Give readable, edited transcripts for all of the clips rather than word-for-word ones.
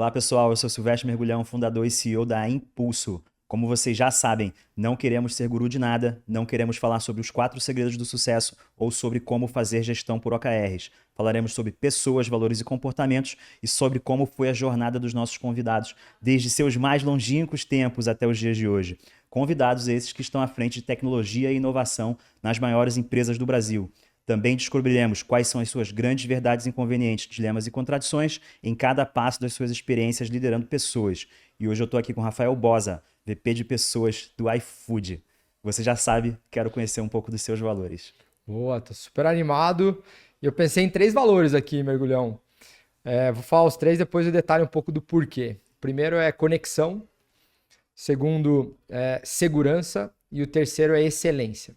Olá, pessoal. Eu sou Silvestre Mergulhão, fundador e CEO da Impulso. Como vocês já sabem, não queremos ser guru de nada, não queremos falar sobre os 4 segredos do sucesso ou sobre como fazer gestão por OKRs. Falaremos sobre pessoas, valores e comportamentos e sobre como foi a jornada dos nossos convidados, desde seus mais longínquos tempos até os dias de hoje. Convidados esses que estão à frente de tecnologia e inovação nas maiores empresas do Brasil. Também descobriremos quais são as suas grandes verdades inconvenientes, dilemas e contradições em cada passo das suas experiências liderando pessoas. E hoje eu estou aqui com Rafael Boza, VP de Pessoas do iFood. Você já sabe, quero conhecer um pouco dos seus valores. Boa, tô super animado. E eu pensei em 3 valores aqui, Mergulhão. Vou falar os 3, depois eu detalho um pouco do porquê. O primeiro é conexão, o segundo é segurança e o terceiro é excelência.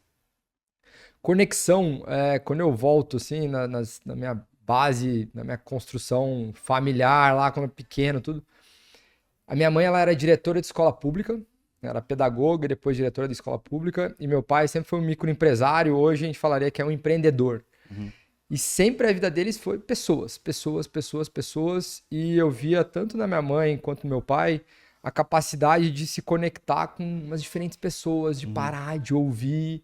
Conexão, quando eu volto assim, na minha base, na minha construção familiar, lá quando eu era pequeno, tudo. A minha mãe, ela era diretora de escola pública, era pedagoga e depois diretora de escola pública, e meu pai sempre foi um microempresário, hoje a gente falaria que é um empreendedor. E sempre a vida deles foi pessoas, e eu via tanto na minha mãe quanto no meu pai a capacidade de se conectar com umas diferentes pessoas, de parar, de ouvir.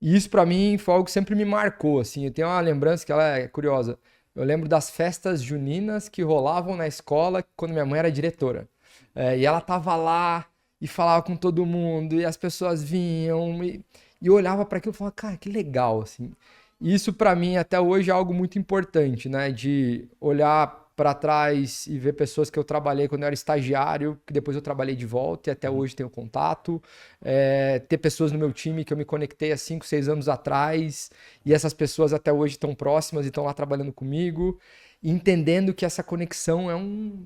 E isso pra mim foi algo que sempre me marcou, assim. Eu tenho uma lembrança que ela é curiosa. Eu lembro das festas juninas que rolavam na escola quando minha mãe era diretora. E ela tava lá e falava com todo mundo, e as pessoas vinham, e eu olhava para aquilo e falava, cara, que legal, assim. E isso pra mim até hoje é algo muito importante, né? De olhar para trás e ver pessoas que eu trabalhei quando eu era estagiário, que depois eu trabalhei de volta e até hoje tenho contato. Ter pessoas no meu time que eu me conectei há 5, 6 anos atrás e essas pessoas até hoje estão próximas e estão lá trabalhando comigo, e entendendo que essa conexão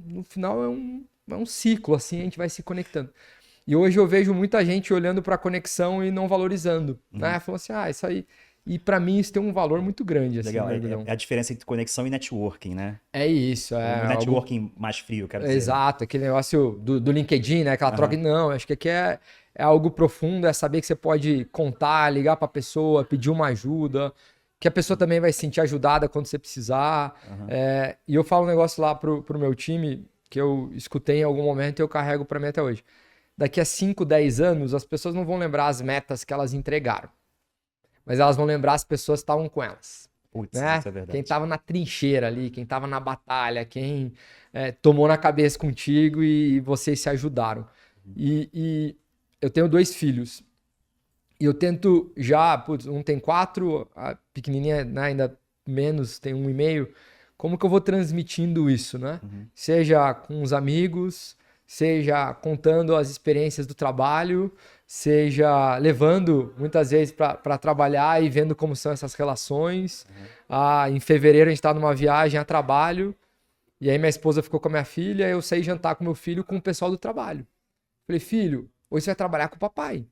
no final é um ciclo, assim, a gente vai se conectando. E hoje eu vejo muita gente olhando para a conexão e não valorizando, né? Falando assim, isso aí. E para mim isso tem um valor muito grande, assim, Legal, Mergulhão. é a diferença entre conexão e networking, né? É isso, O networking mais frio, quero dizer. Exato, aquele negócio do LinkedIn, né? Aquela troca. Não, acho que aqui é algo profundo, é saber que você pode contar, ligar para a pessoa, pedir uma ajuda, que a pessoa também vai se sentir ajudada quando você precisar. E eu falo um negócio lá pro meu time que eu escutei em algum momento e eu carrego para mim até hoje. Daqui a 5, 10 anos, as pessoas não vão lembrar as metas que elas entregaram, mas elas vão lembrar as pessoas que estavam com elas. Putz, Né? isso é verdade. Quem estava na trincheira ali, quem estava na batalha, quem tomou na cabeça contigo e vocês se ajudaram. E eu tenho 2 filhos. E eu tento já, um tem 4, a pequenininha, né, ainda menos, tem 1,5. Como que eu vou transmitindo isso, né? Seja com os amigos, seja contando as experiências do trabalho, seja levando muitas vezes para trabalhar e vendo como são essas relações. Em fevereiro a gente estava numa viagem a trabalho, e aí minha esposa ficou com a minha filha, eu saí jantar com meu filho com o pessoal do trabalho. Falei, filho, hoje você vai trabalhar com o papai.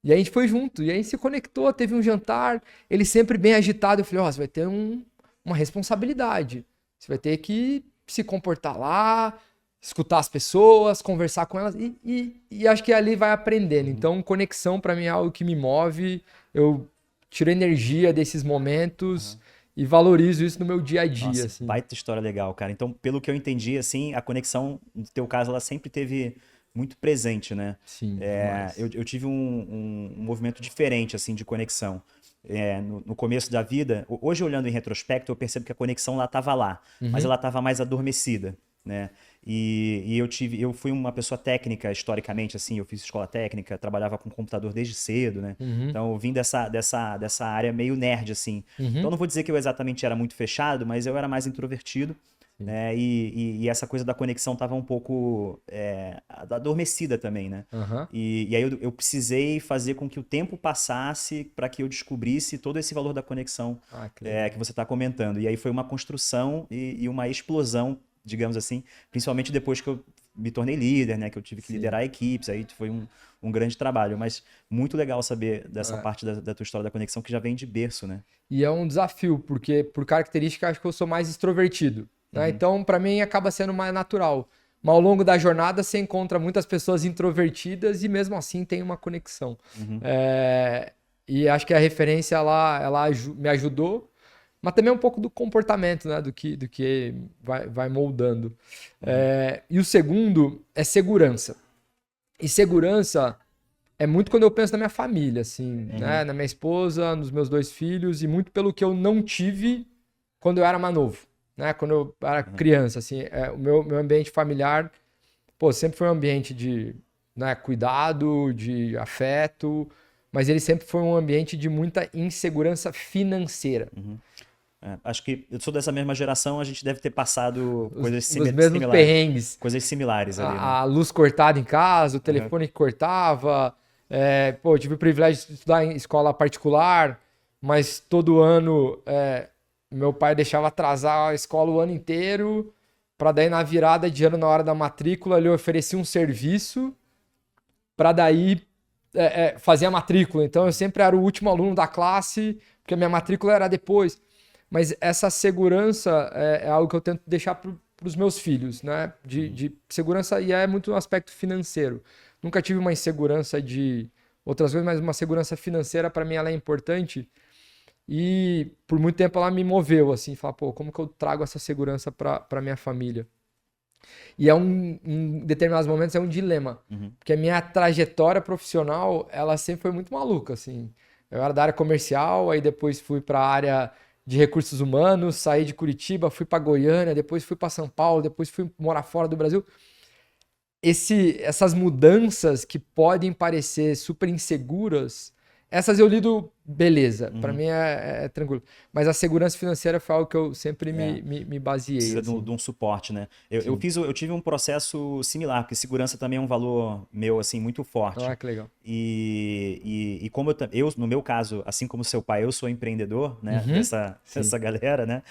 E aí a gente foi junto, e aí a gente se conectou, teve um jantar, ele sempre bem agitado. Eu falei, você vai ter uma responsabilidade, você vai ter que se comportar lá, escutar as pessoas, conversar com elas e acho que ali vai aprendendo. Então, conexão para mim é algo que me move, eu tiro energia desses momentos e valorizo isso no meu dia a dia. Nossa, assim. baita história legal, cara. Então, pelo que eu entendi, assim, a conexão, no teu caso, ela sempre teve muito presente, né? Sim, eu tive um movimento diferente, assim, de conexão. No começo da vida, hoje olhando em retrospecto, eu percebo que a conexão lá estava lá, mas ela estava mais adormecida, né? E eu fui uma pessoa técnica historicamente, assim, eu fiz escola técnica, trabalhava com computador desde cedo, né? Então eu vim dessa área meio nerd, assim. Então não vou dizer que eu exatamente era muito fechado, mas eu era mais introvertido, né? E essa coisa da conexão estava um pouco adormecida também, né? E aí eu precisei fazer com que o tempo passasse para que eu descobrisse todo esse valor da conexão que você está comentando. E aí foi uma construção e uma explosão, digamos assim, principalmente depois que eu me tornei líder, né? Que eu tive que liderar equipes, aí foi um grande trabalho. Mas muito legal saber dessa parte da tua história da conexão que já vem de berço, né? E é um desafio, porque por característica acho que eu sou mais extrovertido, né? Então, para mim, acaba sendo mais natural. Mas ao longo da jornada você encontra muitas pessoas introvertidas e mesmo assim tem uma conexão. E acho que a referência ela me ajudou. mas também um pouco do comportamento, né? Do que vai moldando. E o segundo é segurança. E segurança é muito quando eu penso na minha família, assim, né? Na minha esposa, nos meus 2 filhos, e muito pelo que eu não tive quando eu era mais novo, né? Quando eu era criança, assim, o meu ambiente familiar, pô, sempre foi um ambiente de, né, cuidado, de afeto, mas ele sempre foi um ambiente de muita insegurança financeira. Acho que eu sou dessa mesma geração, a gente deve ter passado coisas Os mesmos similares. perrengues. Coisas similares ali, né? A luz cortada em casa, o telefone que cortava. Pô, eu tive o privilégio de estudar em escola particular, mas todo ano meu pai deixava atrasar a escola o ano inteiro, para daí na virada de ano, na hora da matrícula, ele oferecia um serviço para daí fazer a matrícula. Então eu sempre era o último aluno da classe, porque a minha matrícula era depois. Mas essa segurança é algo que eu tento deixar para os meus filhos, né? De segurança, e é muito um aspecto financeiro. Nunca tive uma insegurança de outras coisas, mas uma segurança financeira, para mim, ela é importante. E por muito tempo ela me moveu, assim, falar, pô, como que eu trago essa segurança para minha família? E em determinados momentos é um dilema, porque a minha trajetória profissional, ela sempre foi muito maluca, assim. Eu era da área comercial, aí depois fui para a área de recursos humanos, saí de Curitiba, fui para Goiânia, depois fui para São Paulo, depois fui morar fora do Brasil. Essas mudanças que podem parecer super inseguras, essas eu lido beleza, para mim é tranquilo. Mas a segurança financeira foi algo que eu sempre me baseei. Precisa assim. de um suporte, né? Eu tive um processo similar, porque segurança também é um valor meu, assim, muito forte. Ah, que legal. E como no meu caso, assim como seu pai, eu sou empreendedor, né? Dessa galera, né?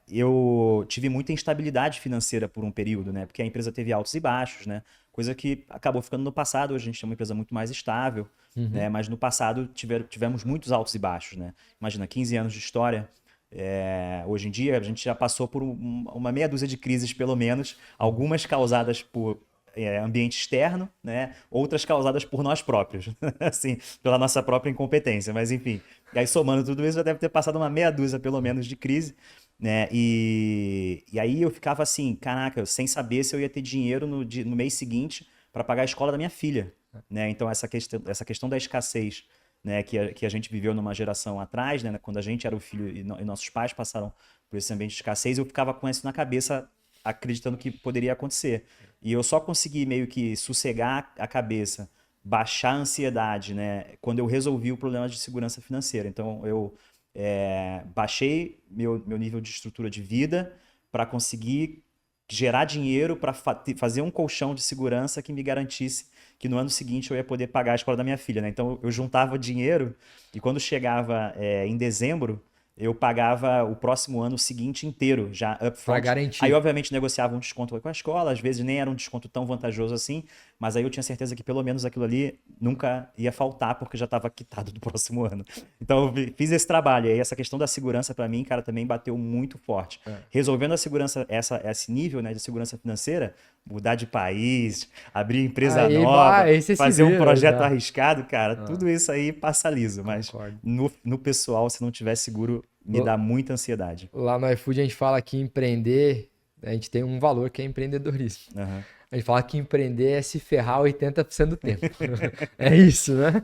Eu tive muita instabilidade financeira por um período, né? Porque a empresa teve altos e baixos, né? Coisa que acabou ficando no passado. Hoje a gente tem uma empresa muito mais estável, né? Mas no passado tivemos muitos altos e baixos, né? Imagina, 15 anos de história. Hoje em dia a gente já passou por uma meia dúzia de crises, pelo menos, algumas causadas por ambiente externo, né? Outras causadas por nós próprios, assim, pela nossa própria incompetência, mas enfim. E aí, somando tudo isso, já deve ter passado uma meia dúzia, pelo menos, de crise, né? E aí eu ficava assim, caraca, sem saber se eu ia ter dinheiro no mês seguinte para pagar a escola da minha filha, né? Então essa questão da escassez, né, que a gente viveu numa geração atrás, né, quando a gente era o filho e nossos pais passaram por esse ambiente de escassez, eu ficava com isso na cabeça, acreditando que poderia acontecer. E eu só consegui meio que sossegar a cabeça, baixar a ansiedade, né, quando eu resolvi o problema de segurança financeira. Então eu baixei meu nível de estrutura de vida para conseguir gerar dinheiro para fazer um colchão de segurança que me garantisse que no ano seguinte eu ia poder pagar a escola da minha filha, né? Então eu juntava dinheiro e quando chegava em dezembro, eu pagava o próximo ano seguinte inteiro, já upfront. Pra garantir. Aí, obviamente, negociava um desconto com a escola, às vezes nem era um desconto tão vantajoso assim, mas aí eu tinha certeza que pelo menos aquilo ali nunca ia faltar, porque já estava quitado do próximo ano. Então, eu fiz esse trabalho. E aí, essa questão da segurança, para mim, cara, também bateu muito forte. Resolvendo a segurança, esse nível, né, de segurança financeira, mudar de país, abrir empresa nova, fazer um projeto arriscado, cara, tudo isso aí passa liso. Mas no pessoal, se não tiver seguro, me dá muita ansiedade. Lá no iFood a gente fala que empreender, a gente tem um valor que é empreendedorismo. A gente fala que empreender é se ferrar 80% do tempo. É isso, né?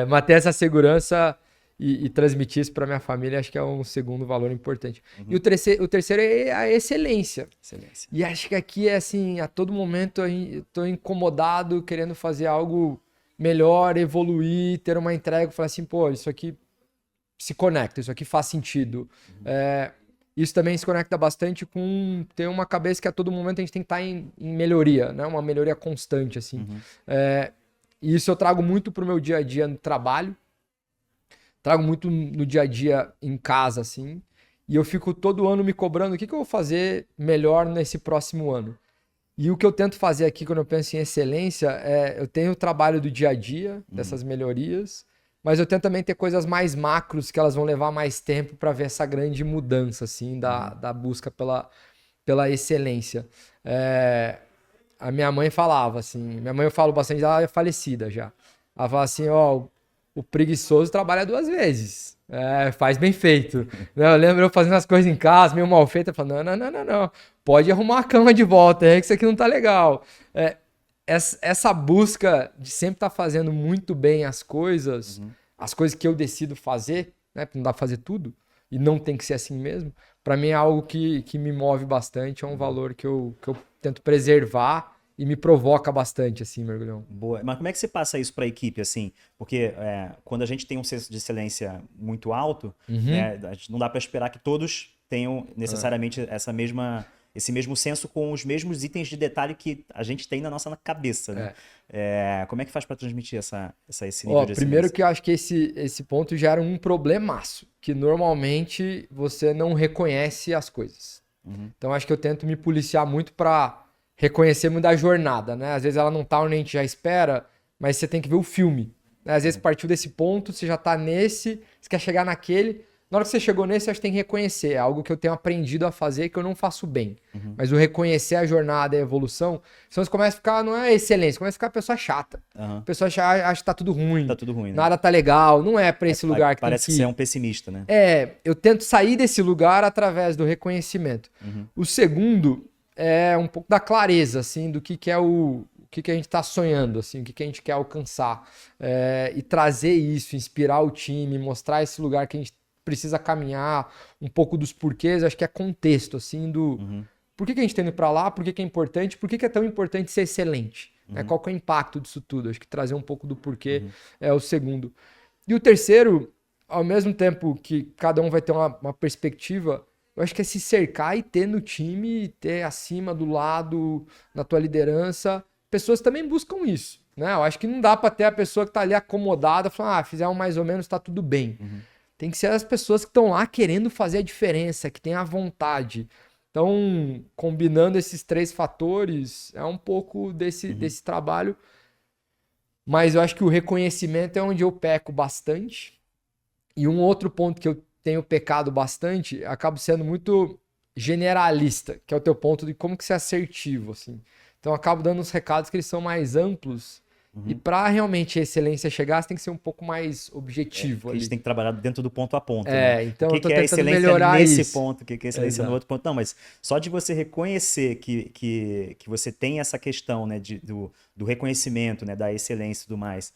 Manter essa segurança e transmitir isso para minha família, acho que é um segundo valor importante. E o terceiro é a excelência. E acho que aqui é assim, a todo momento eu tô incomodado, querendo fazer algo melhor, evoluir, ter uma entrega, falar assim, pô, isso aqui se conecta, isso aqui faz sentido. Isso também se conecta bastante com ter uma cabeça que a todo momento a gente tem que estar em melhoria, né? Uma melhoria constante, assim. E isso eu trago muito pro meu dia a dia no trabalho, trago muito no dia a dia em casa, assim, e eu fico todo ano me cobrando o que eu vou fazer melhor nesse próximo ano. E o que eu tento fazer aqui quando eu penso em excelência eu tenho o trabalho do dia a dia, dessas melhorias, mas eu tento também ter coisas mais macros que elas vão levar mais tempo para ver essa grande mudança, assim, da busca pela excelência. A minha mãe falava assim, minha mãe eu falo bastante, ela é falecida já. Ela fala assim, ó, o preguiçoso trabalha 2 vezes. Faz bem feito. Eu lembro eu fazendo as coisas em casa, meio mal feita, falando, não. Pode arrumar a cama de volta, que isso aqui não tá legal. Essa busca de sempre estar fazendo muito bem as coisas que eu decido fazer, né? Porque não dá pra fazer tudo, e não tem que ser assim mesmo, para mim é algo que me move bastante, é um valor que eu tento preservar e me provoca bastante, assim, Mergulhão. Boa. Mas como é que você passa isso para a equipe, assim? Porque quando a gente tem um senso de excelência muito alto, né, não dá para esperar que todos tenham necessariamente esse mesmo senso com os mesmos itens de detalhe que a gente tem na nossa cabeça, né? Como é que faz para transmitir esse nível de excelência? Primeiro que eu acho que esse ponto gera um problemaço, que normalmente você não reconhece as coisas. Então acho que eu tento me policiar muito para reconhecer muito da jornada, né? Às vezes ela não tá onde a gente já espera, mas você tem que ver o filme, né? Às vezes partiu desse ponto, você já tá nesse, você quer chegar naquele. Na hora que você chegou nesse, acho que tem que reconhecer. É algo que eu tenho aprendido a fazer que eu não faço bem. Mas o reconhecer a jornada e a evolução, senão você começa a ficar, não é excelência, começa a ficar a pessoa chata. A pessoa acha que tá tudo ruim. Tá tudo ruim, né? Nada tá legal, não é pra esse lugar que parece tem que que você é um pessimista, né? eu tento sair desse lugar através do reconhecimento. O segundo é um pouco da clareza, assim, do que é o que a gente está sonhando, assim, o que a gente quer alcançar. E trazer isso, inspirar o time, mostrar esse lugar que a gente precisa caminhar, um pouco dos porquês, acho que é contexto, assim, do por que a gente está indo para lá, por que é importante, por que é tão importante ser excelente, né? Qual que é o impacto disso tudo? Acho que trazer um pouco do porquê é o segundo. E o terceiro, ao mesmo tempo que cada um vai ter uma perspectiva, eu acho que é se cercar e ter no time, ter acima, do lado, na tua liderança, pessoas que também buscam isso, né? Eu acho que não dá para ter a pessoa que está ali acomodada, falando, fizer um mais ou menos, está tudo bem. Tem que ser as pessoas que estão lá querendo fazer a diferença, que têm a vontade. Então, combinando esses 3 fatores, é um pouco desse trabalho. Mas eu acho que o reconhecimento é onde eu peco bastante. E um outro ponto que eu tenho pecado bastante, acabo sendo muito generalista, que é o teu ponto de como que ser assertivo, assim. Então, eu acabo dando uns recados que eles são mais amplos. E para realmente a excelência chegar, você tem que ser um pouco mais objetivo. A gente tem que trabalhar dentro do ponto a ponto. Então o que é excelência melhorar nesse isso. ponto, o que é excelência no outro ponto. Não, mas só de você reconhecer que você tem essa questão, né, do reconhecimento, né, da excelência e tudo mais,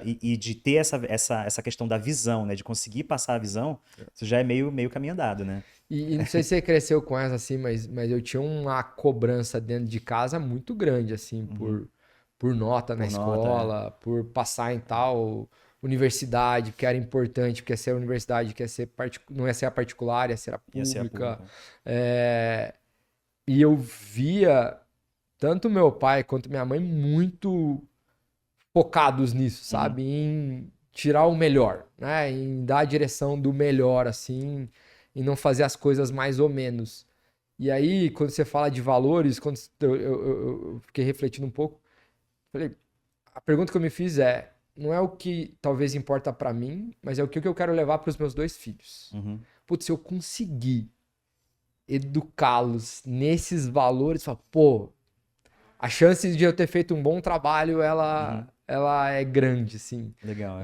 e de ter essa questão da visão, né, de conseguir passar a visão, isso já é meio caminho andado, né? E não sei se você cresceu com essa assim, mas eu tinha uma cobrança dentro de casa muito grande, assim, por nota na escola, por passar em tal universidade, que era importante, porque ia ser a universidade, não ia ser a particular, ia ser a pública. E eu via tanto meu pai quanto minha mãe muito focados nisso, sabe? Em tirar o melhor, né? Em dar a direção do melhor, assim, e não fazer as coisas mais ou menos. E aí, quando você fala de valores, quando eu fiquei refletindo um pouco, falei, a pergunta que eu me fiz não é o que talvez importa pra mim, mas é o que eu quero levar para os meus 2 filhos. Putz, se eu conseguir educá-los nesses valores, a chance de eu ter feito um bom trabalho, ela é grande, assim. Legal,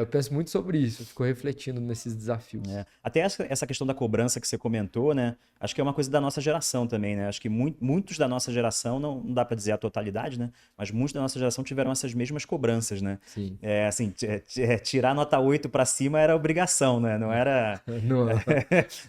eu penso muito sobre isso, eu fico refletindo nesses desafios. Até essa questão da cobrança que você comentou, né? Acho que é uma coisa da nossa geração também, né? Acho que muitos da nossa geração, não dá para dizer a totalidade, né? Mas muitos da nossa geração tiveram essas mesmas cobranças, né? Sim. Assim, tirar nota 8 para cima era obrigação, né? Não era... Não.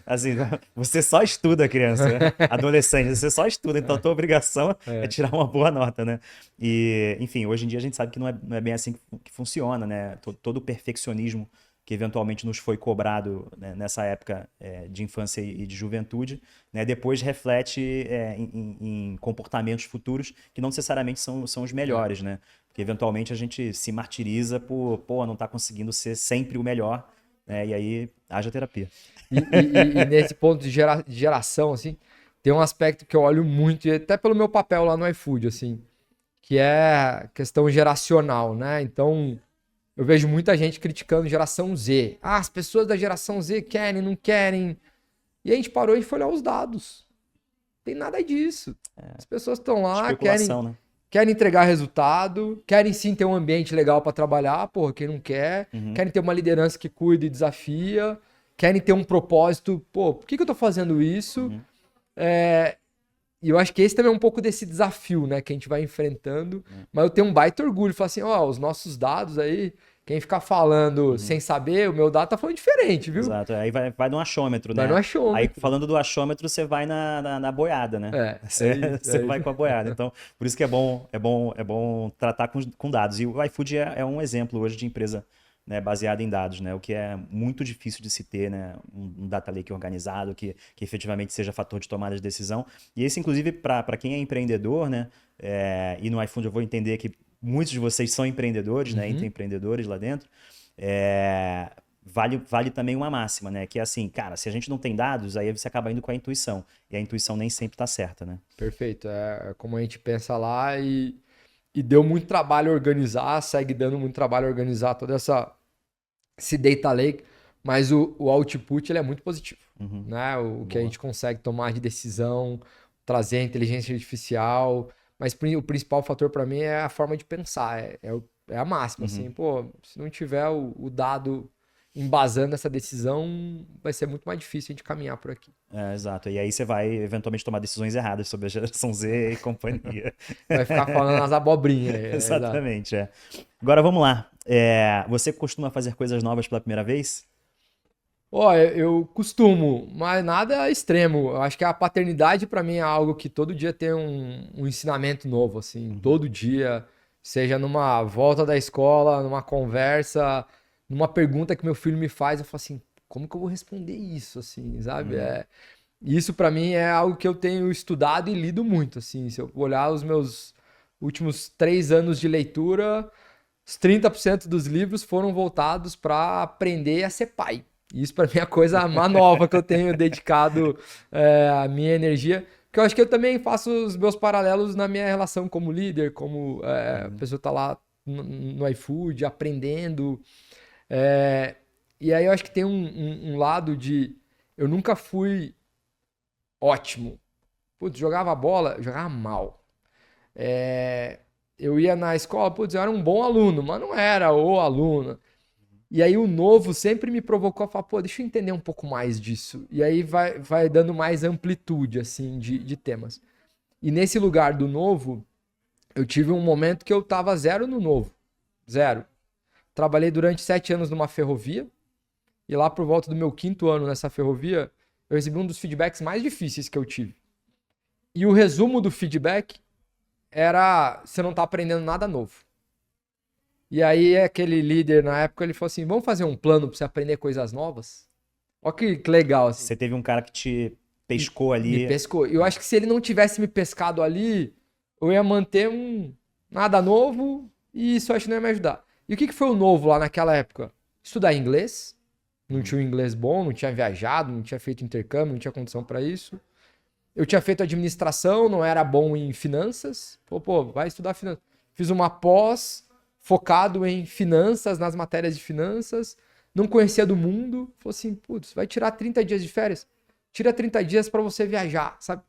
Assim, você só estuda, criança, né? Adolescente, você só estuda, então a tua obrigação é tirar uma boa nota, né? E, enfim, hoje em dia a gente sabe que não é bem assim que funciona, né? Todo o perfeccionismo que eventualmente nos foi cobrado, né, nessa época de infância e de juventude, né, depois reflete em comportamentos futuros que não necessariamente são os melhores, né? Porque eventualmente a gente se martiriza por, não tá conseguindo ser sempre o melhor, né? E aí haja terapia. E nesse ponto de geração, assim, tem um aspecto que eu olho muito, e até pelo meu papel lá no iFood, assim, que é questão geracional, né? Então, eu vejo muita gente criticando geração Z. As pessoas da geração Z querem, não querem. E a gente parou e foi olhar os dados. Não tem nada disso. As pessoas estão lá, querem... Né? querem entregar resultado, querem sim ter um ambiente legal para trabalhar, porra, quem não quer, querem ter uma liderança que cuida e desafia, querem ter um propósito, pô, por que eu tô fazendo isso? E eu acho que esse também é um pouco desse desafio, né, que a gente vai enfrentando, mas eu tenho um baita orgulho, falar assim, ó, os nossos dados aí, quem ficar falando sem saber, o meu dado tá falando diferente, viu? Exato, aí vai no achômetro, né? Vai no achômetro. Aí falando do achômetro, você vai na boiada, né? Você vai com a boiada. Então, por isso que é bom tratar com dados. E o iFood é um exemplo hoje de empresa, né, baseada em dados, né? O que é muito difícil de se ter, né? Um data lake organizado que efetivamente seja fator de tomada de decisão. E esse, inclusive, para quem é empreendedor, né? E no iFood eu vou entender que muitos de vocês são empreendedores, né? Entre empreendedores lá dentro. Vale também uma máxima, né? Que é assim, cara, se a gente não tem dados, aí você acaba indo com a intuição. E a intuição nem sempre está certa, né? Perfeito. É como a gente pensa lá e deu muito trabalho organizar, segue dando muito trabalho organizar toda esse data lake, mas o output ele é muito positivo, né? O que a gente consegue tomar de decisão, trazer a inteligência artificial, mas o principal fator para mim é a forma de pensar, é a máxima, assim, pô, se não tiver o dado embasando essa decisão, vai ser muito mais difícil a gente caminhar por aqui. Exato. E aí você vai eventualmente tomar decisões erradas sobre a geração Z e companhia. Vai ficar falando as abobrinhas. Exatamente, Agora vamos lá. Você costuma fazer coisas novas pela primeira vez? Eu costumo, mas nada extremo. Eu acho que a paternidade para mim é algo que todo dia tem um ensinamento novo, assim, todo dia, seja numa volta da escola, numa conversa, numa pergunta que meu filho me faz, eu falo assim, como que eu vou responder isso, assim, sabe? Isso para mim é algo que eu tenho estudado e lido muito, assim. Se eu olhar os meus últimos 3 anos de leitura, os 30% dos livros foram voltados para aprender a ser pai. Isso para mim é a coisa mais nova que eu tenho dedicado a minha energia. Porque eu acho que eu também faço os meus paralelos na minha relação como líder, como a pessoa tá lá no iFood, aprendendo. E aí eu acho que tem um lado de... Eu nunca fui ótimo. Putz, jogava bola, jogava mal. Eu ia na escola, putz, eu era um bom aluno, mas não era o aluno. E aí o novo sempre me provocou a falar, pô, deixa eu entender um pouco mais disso. E aí vai dando mais amplitude, assim, de temas. E nesse lugar do novo, eu tive um momento que eu tava zero no novo. Zero. Trabalhei durante 7 anos numa ferrovia. E lá por volta do meu 5º ano nessa ferrovia, eu recebi um dos feedbacks mais difíceis que eu tive. E o resumo do feedback era, você não tá aprendendo nada novo. E aí aquele líder na época, ele falou assim, vamos fazer um plano para você aprender coisas novas? Olha que legal. Assim. Você teve um cara que te pescou ali. Me pescou. Eu acho que se ele não tivesse me pescado ali, eu ia manter nada novo e isso eu acho que não ia me ajudar. E o que foi o novo lá naquela época? Estudar inglês. Não tinha um inglês bom, não tinha viajado, não tinha feito intercâmbio, não tinha condição para isso. Eu tinha feito administração, não era bom em finanças. Pô, vai estudar finanças. Fiz uma pós focado em finanças, nas matérias de finanças. Não conhecia do mundo. Falei assim, putz, vai tirar 30 dias de férias? Tira 30 dias para você viajar, sabe?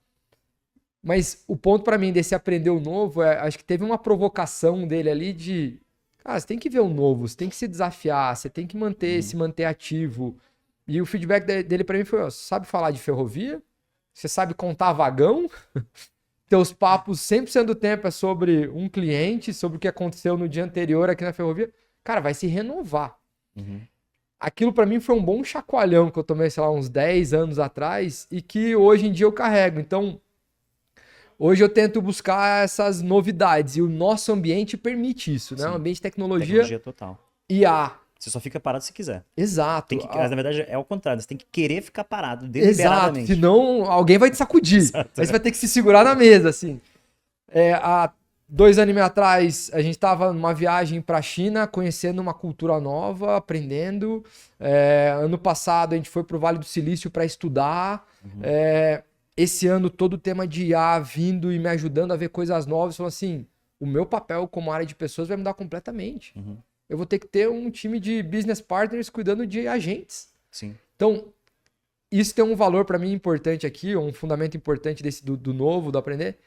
Mas o ponto para mim desse aprender o novo, acho que teve uma provocação dele ali de... Cara, você tem que ver o novo, você tem que se desafiar, você tem que se manter ativo. E o feedback dele para mim foi, ó, você sabe falar de ferrovia? Você sabe contar vagão? Teus papos 100% do tempo é sobre um cliente, sobre o que aconteceu no dia anterior aqui na ferrovia. Cara, vai se renovar. Aquilo para mim foi um bom chacoalhão que eu tomei, sei lá, uns 10 anos atrás e que hoje em dia eu carrego. Então, hoje eu tento buscar essas novidades e o nosso ambiente permite isso, né? Um ambiente de tecnologia total. IA. Você só fica parado se quiser. Exato. Na verdade, é o contrário. Você tem que querer ficar parado deliberadamente. Exato. Senão, alguém vai te sacudir. Exato. Aí você vai ter que se segurar na mesa, assim. Há 2 anos e meio atrás, a gente estava numa viagem para a China, conhecendo uma cultura nova, aprendendo. Ano passado, a gente foi para o Vale do Silício para estudar. Esse ano, todo o tema de IA vindo e me ajudando a ver coisas novas. Falando assim, o meu papel como área de pessoas vai mudar completamente. Eu vou ter que ter um time de business partners cuidando de agentes. Sim. Então, isso tem um valor para mim importante aqui, um fundamento importante do novo, do aprender,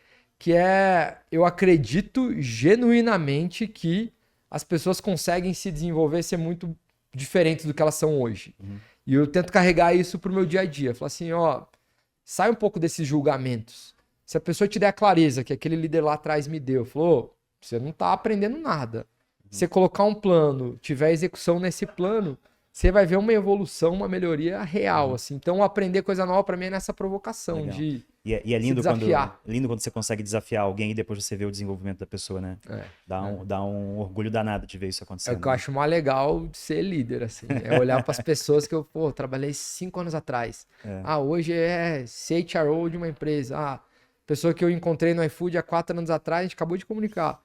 que é, eu acredito genuinamente que as pessoas conseguem se desenvolver e ser muito diferentes do que elas são hoje. E eu tento carregar isso pro meu dia a dia. Falar assim, ó, sai um pouco desses julgamentos. Se a pessoa te der a clareza que aquele líder lá atrás me deu, falou, você não tá aprendendo nada. Você colocar um plano, tiver execução nesse plano, você vai ver uma evolução, uma melhoria real, assim. Então, aprender coisa nova para mim é nessa provocação. Legal. de E é se lindo desafiar. lindo quando você consegue desafiar alguém e depois você vê o desenvolvimento da pessoa, né? Dá um orgulho danado de ver isso É acontecendo. o que eu acho mais legal de ser líder, assim. É olhar para as pessoas que eu, trabalhei 5 anos atrás. Hoje é CHRO de uma empresa. Pessoa que eu encontrei no iFood há 4 anos atrás, a gente acabou de comunicar.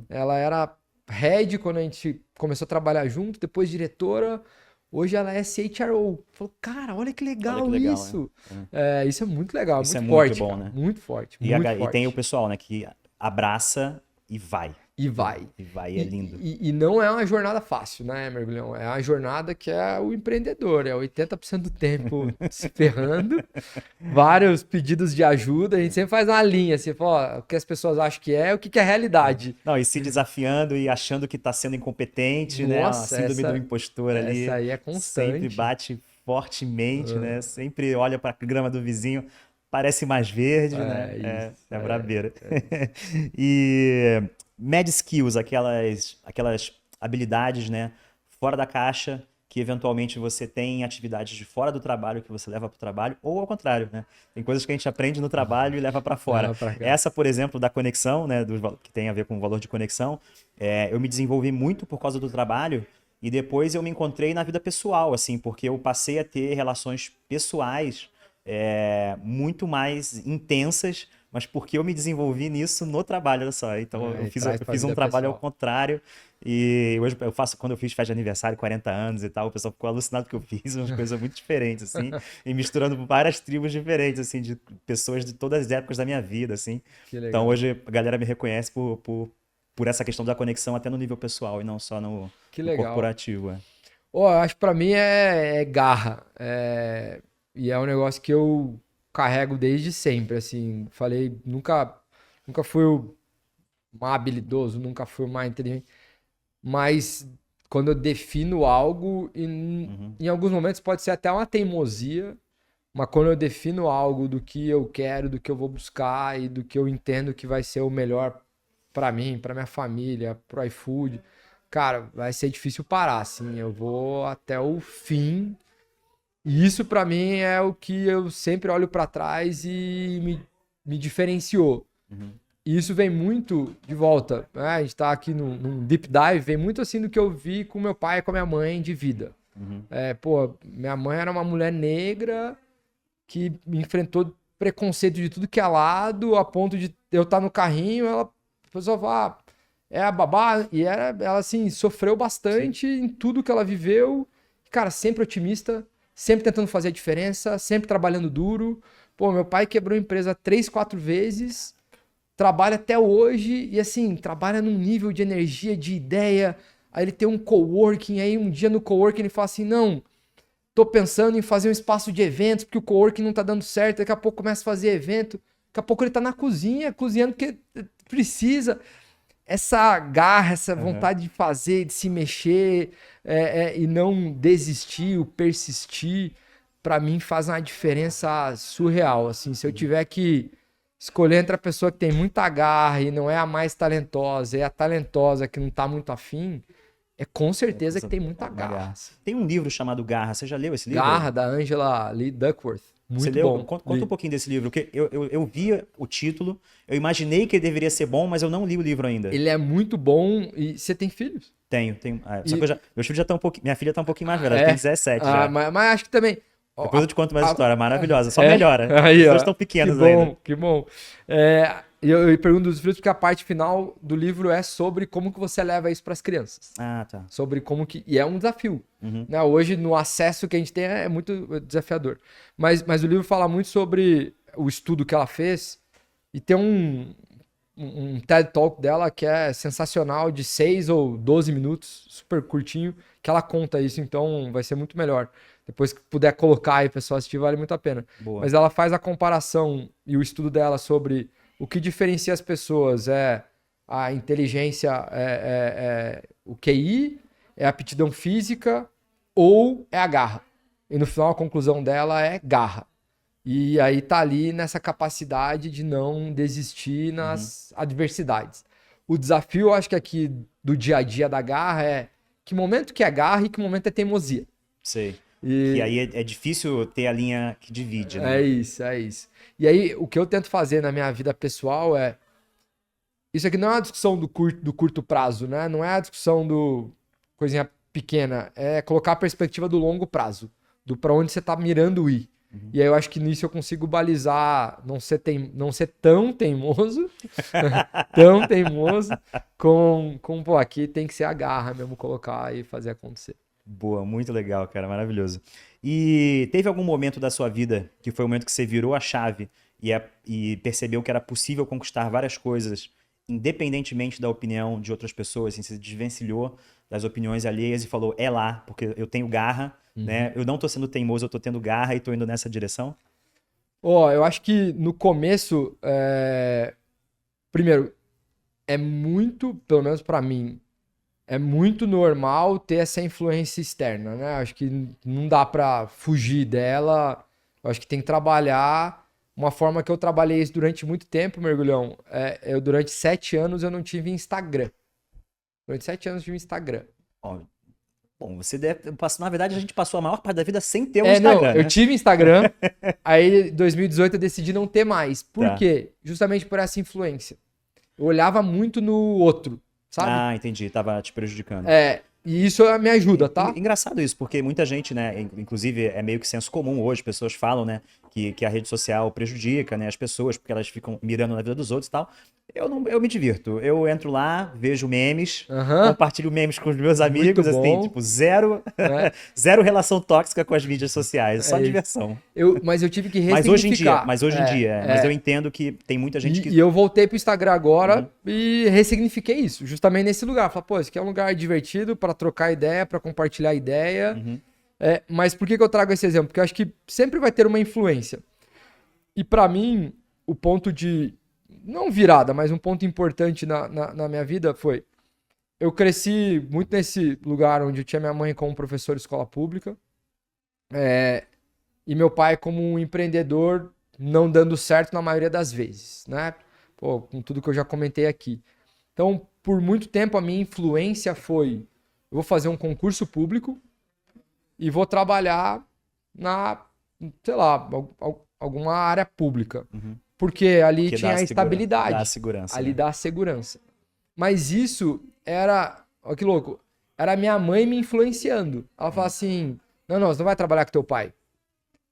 Ela era head quando a gente começou a trabalhar junto, depois diretora. Hoje ela é CHRO. Falou, cara, olha que legal, isso. Isso é muito legal, Isso muito é muito forte, bom, cara. né? Muito forte, E, muito e forte. tem o pessoal, né, que abraça e vai. E vai. E vai, é lindo. E não é uma jornada fácil, né, Mergulhão? É uma jornada que é o empreendedor, é 80% do tempo se ferrando, vários pedidos de ajuda, a gente sempre faz uma linha, assim, fala, ó, o que as pessoas acham que é, o que é realidade. Não, e se desafiando e achando que tá sendo incompetente, né? A Nossa, síndrome do impostor ali. essa aí é constante. Sempre bate fortemente, né? Sempre olha pra grama do vizinho, parece mais verde, né? Isso, É brabeira. E mad skills, aquelas habilidades, né? Fora da caixa, que eventualmente você tem em atividades de fora do trabalho que você leva para o trabalho, ou ao contrário, né? Tem coisas que a gente aprende no trabalho e leva para fora. Leva pra cá. Essa, por exemplo, da conexão, né? Que tem a ver com o valor de conexão, eu me desenvolvi muito por causa do trabalho e depois eu me encontrei na vida pessoal, assim, porque eu passei a ter relações pessoais muito mais intensas, mas porque eu me desenvolvi nisso no trabalho, olha só. Então eu fiz um trabalho ao contrário. E hoje quando eu fiz festa de aniversário, 40 anos e tal, o pessoal ficou alucinado porque eu fiz umas coisas muito diferentes, assim, e misturando várias tribos diferentes, assim, de pessoas de todas as épocas da minha vida, assim. Que legal. Então hoje a galera me reconhece por essa questão da conexão até no nível pessoal e não só no corporativo. Eu acho que pra mim é garra. E é um negócio que eu carrego desde sempre, assim. Falei, nunca fui o mais habilidoso, nunca fui o mais inteligente. Mas quando eu defino algo, em alguns momentos pode ser até uma teimosia, mas quando eu defino algo do que eu quero, do que eu vou buscar e do que eu entendo que vai ser o melhor pra mim, pra minha família, pro iFood, cara, vai ser difícil parar, assim. Eu vou até o fim. E isso pra mim é o que eu sempre olho pra trás e me diferenciou. E isso vem muito de volta, né? A gente tá aqui num deep dive, vem muito assim do que eu vi com meu pai e com a minha mãe de vida. Minha mãe era uma mulher negra que me enfrentou preconceito de tudo que é lado, a ponto de eu estar no carrinho, a pessoa fala, é a babá, e ela assim, sofreu bastante em tudo que ela viveu, cara, sempre otimista, sempre tentando fazer a diferença, sempre trabalhando duro. Meu pai quebrou a empresa 3, 4 vezes, trabalha até hoje e assim, trabalha num nível de energia, de ideia. Aí ele tem um coworking, aí um dia no coworking ele fala assim, não, tô pensando em fazer um espaço de eventos, porque o coworking não tá dando certo, daqui a pouco começa a fazer evento, daqui a pouco ele tá na cozinha, cozinhando porque precisa. Essa garra, essa vontade de fazer, de se mexer e não desistir, o persistir, pra mim faz uma diferença surreal. Assim, se eu tiver que escolher entre a pessoa que tem muita garra e não é a mais talentosa, é a talentosa que não tá muito afim, com certeza que tem muita garra. Tem um livro chamado Garra, você já leu esse livro? Garra, da Angela Lee Duckworth. Muito você leu? bom. Conta um pouquinho desse livro, porque eu vi o título, eu imaginei que ele deveria ser bom, mas eu não li o livro ainda. Ele é muito bom. E você tem filhos? Tenho. Só que meus filhos já estão um pouquinho. Minha filha tá um pouquinho mais velha, ela tem 17 já. Mas acho que também. Depois eu te conto mais história, maravilhosa. Só melhora. Aí, As pessoas estão pequenas ainda. Que bom. Eu pergunto dos filhos porque a parte final do livro é sobre como que você leva isso para as crianças. Tá. Sobre como que... E é um desafio. Né? Hoje, no acesso que a gente tem, é muito desafiador. Mas o livro fala muito sobre o estudo que ela fez. E tem um TED Talk dela que é sensacional, de 6 ou 12 minutos, super curtinho, que ela conta isso. Então, vai ser muito melhor. Depois que puder colocar aí, o pessoal assistir, vale muito a pena. Boa. Mas ela faz a comparação e o estudo dela sobre o que diferencia as pessoas é a inteligência, o QI, é a aptidão física ou é a garra. E no final a conclusão dela é garra. E aí tá ali nessa capacidade de não desistir nas adversidades. O desafio, eu acho que aqui do dia a dia da garra é que momento que é garra e que momento é teimosia. Sei. E aí é difícil ter a linha que divide, né? É isso, é isso. E aí o que eu tento fazer na minha vida pessoal é... Isso aqui não é uma discussão do curto prazo, né? Não é a discussão do coisinha pequena. É colocar a perspectiva do longo prazo. Do pra onde você tá mirando ir. E aí eu acho que nisso eu consigo balizar, não ser tão teimoso, tão teimoso, pô, aqui tem que ser a garra mesmo, colocar e fazer acontecer. Boa, muito legal, cara, maravilhoso. E teve algum momento da sua vida que foi o momento que você virou a chave e percebeu que era possível conquistar várias coisas, independentemente da opinião de outras pessoas, assim, você se desvencilhou das opiniões alheias e falou, é lá, porque eu tenho garra, né? Eu não tô sendo teimoso, eu tô tendo garra e tô indo nessa direção? Eu acho que no começo, primeiro, é muito, pelo menos pra mim, é muito normal ter essa influência externa, né? Acho que não dá pra fugir dela. Acho que tem que trabalhar. Uma forma que eu trabalhei isso durante muito tempo, Mergulhão, durante 7 anos eu não tive Instagram. Durante 7 anos eu tive Instagram. Bom, você na verdade, a gente passou a maior parte da vida sem ter um Instagram, né? Eu tive Instagram, aí em 2018 eu decidi não ter mais. Por quê? Justamente por essa influência. Eu olhava muito no outro, sabe? Ah, entendi. Tava te prejudicando. E isso me ajuda, tá? Engraçado isso, porque muita gente, né, inclusive é meio que senso comum hoje, pessoas falam, né, que a rede social prejudica, né, as pessoas, porque elas ficam mirando na vida dos outros e tal. Eu me divirto. Eu entro lá, vejo memes, compartilho memes com os meus amigos, assim, tipo, zero relação tóxica com as mídias sociais, só diversão. Mas eu tive que ressignificar. Mas hoje em dia, mas eu entendo que tem muita gente que... E eu voltei pro Instagram agora e ressignifiquei isso, justamente nesse lugar. Falei, pô, esse aqui é um lugar divertido para trocar ideia, para compartilhar ideia. Mas por que eu trago esse exemplo? Porque eu acho que sempre vai ter uma influência. E para mim, o ponto de... Não virada, mas um ponto importante na minha vida foi... Eu cresci muito nesse lugar onde eu tinha minha mãe como professor de escola pública. E meu pai como um empreendedor não dando certo na maioria das vezes, né? Pô, com tudo que eu já comentei aqui. Então, por muito tempo, a minha influência foi... Eu vou fazer um concurso público e vou trabalhar na, sei lá, alguma área pública. Porque ali tinha a estabilidade. Dá a segurança. Ali dá a segurança. Mas isso era... Olha que louco. Era minha mãe me influenciando. Ela fala assim... Não, você não vai trabalhar com teu pai.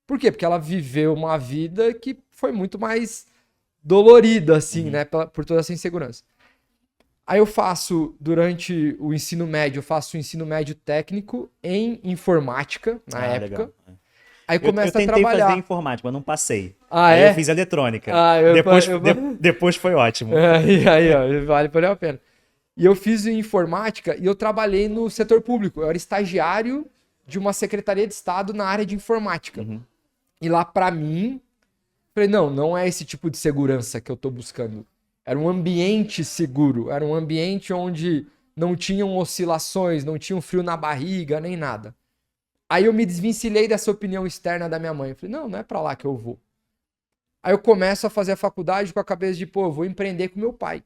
Por quê? Porque ela viveu uma vida que foi muito mais dolorida, assim, né? Por toda essa insegurança. Aí eu faço, durante o ensino médio, o ensino médio técnico em informática, na época. Legal. Aí começa a trabalhar. Eu tentei fazer informática, mas não passei. Ah, aí eu fiz eletrônica. Depois foi ótimo. Aí, valeu a pena. E eu fiz informática e eu trabalhei no setor público. Eu era estagiário de uma secretaria de Estado na área de informática. E lá, pra mim, falei, não é esse tipo de segurança que eu tô buscando. Era um ambiente seguro. Era um ambiente onde não tinham oscilações, não tinha um frio na barriga, nem nada. Aí eu me desvencilhei dessa opinião externa da minha mãe. Eu falei, não é pra lá que eu vou. Aí eu começo a fazer a faculdade com a cabeça de, eu vou empreender com meu pai.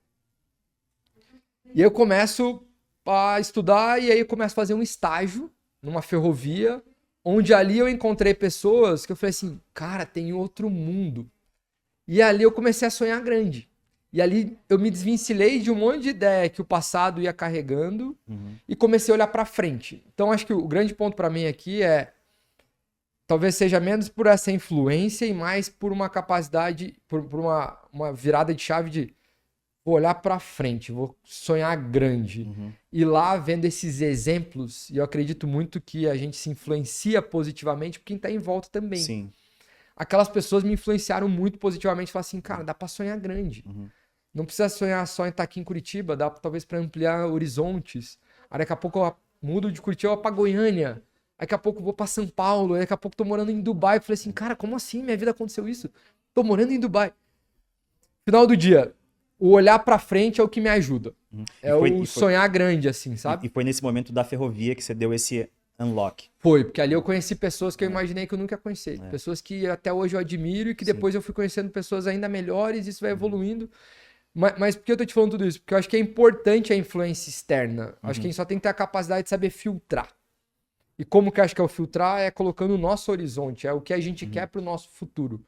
E aí eu começo a estudar e aí eu começo a fazer um estágio numa ferrovia, onde ali eu encontrei pessoas que eu falei assim, cara, tem outro mundo. E ali eu comecei a sonhar grande. E ali eu me desvencilhei de um monte de ideia que o passado ia carregando e comecei a olhar pra frente. Então acho que o grande ponto pra mim aqui talvez seja menos por essa influência e mais por uma capacidade, por uma virada de chave de vou olhar pra frente, vou sonhar grande. E lá vendo esses exemplos, e eu acredito muito que a gente se influencia positivamente por quem tá em volta também. Sim. Aquelas pessoas me influenciaram muito positivamente, falaram assim, cara, dá pra sonhar grande. Não precisa sonhar só em estar aqui em Curitiba, dá talvez para ampliar horizontes. Aí daqui a pouco eu mudo de Curitiba para Goiânia. Daqui a pouco eu vou para São Paulo. Daqui a pouco tô morando em Dubai. Eu falei assim, cara, como assim? Minha vida aconteceu isso? Tô morando em Dubai. final do dia, o olhar pra frente é o que me ajuda. É E foi- o e foi- sonhar grande, assim, sabe? E foi nesse momento da ferrovia que você deu esse unlock. Foi, porque ali eu conheci pessoas que eu imaginei que eu nunca ia conhecer. Pessoas que até hoje eu admiro e que Sim. depois eu fui conhecendo pessoas ainda melhores e isso vai evoluindo. Mas por que eu tô te falando tudo isso? Porque eu acho que é importante a influência externa. Acho que a gente só tem que ter a capacidade de saber filtrar. E como que eu acho que é o filtrar? É colocando o nosso horizonte, é o que a gente quer pro nosso futuro.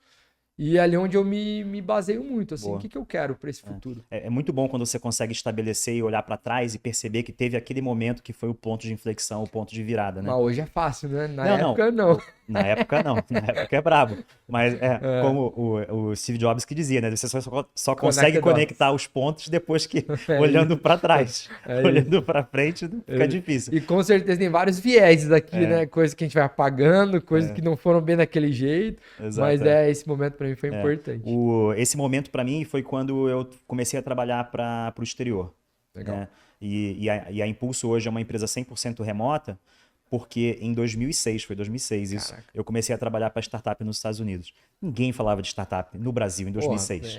E é ali onde eu me baseio muito, assim, Boa. o que eu quero para esse futuro. É muito bom quando você consegue estabelecer e olhar para trás e perceber que teve aquele momento que foi o ponto de inflexão, o ponto de virada, né? Mas hoje é fácil, né? Na Não, época, não. Na época, não. Na época é brabo. Mas como o Steve Jobs que dizia, né? Você só consegue Connect the conectar os pontos depois que É olhando para trás. É Olhando para frente fica difícil. E com certeza tem vários vieses aqui, É. né? Coisas que a gente vai apagando, coisas que não foram bem daquele jeito. Exato, Mas esse momento para mim foi importante. Esse momento para mim foi quando eu comecei a trabalhar para o exterior. Legal. Né? E a Impulso hoje é uma empresa 100% remota, porque em 2006, foi 2006 isso, Caraca. eu comecei a trabalhar para startup nos Estados Unidos. Ninguém falava de startup no Brasil em 2006.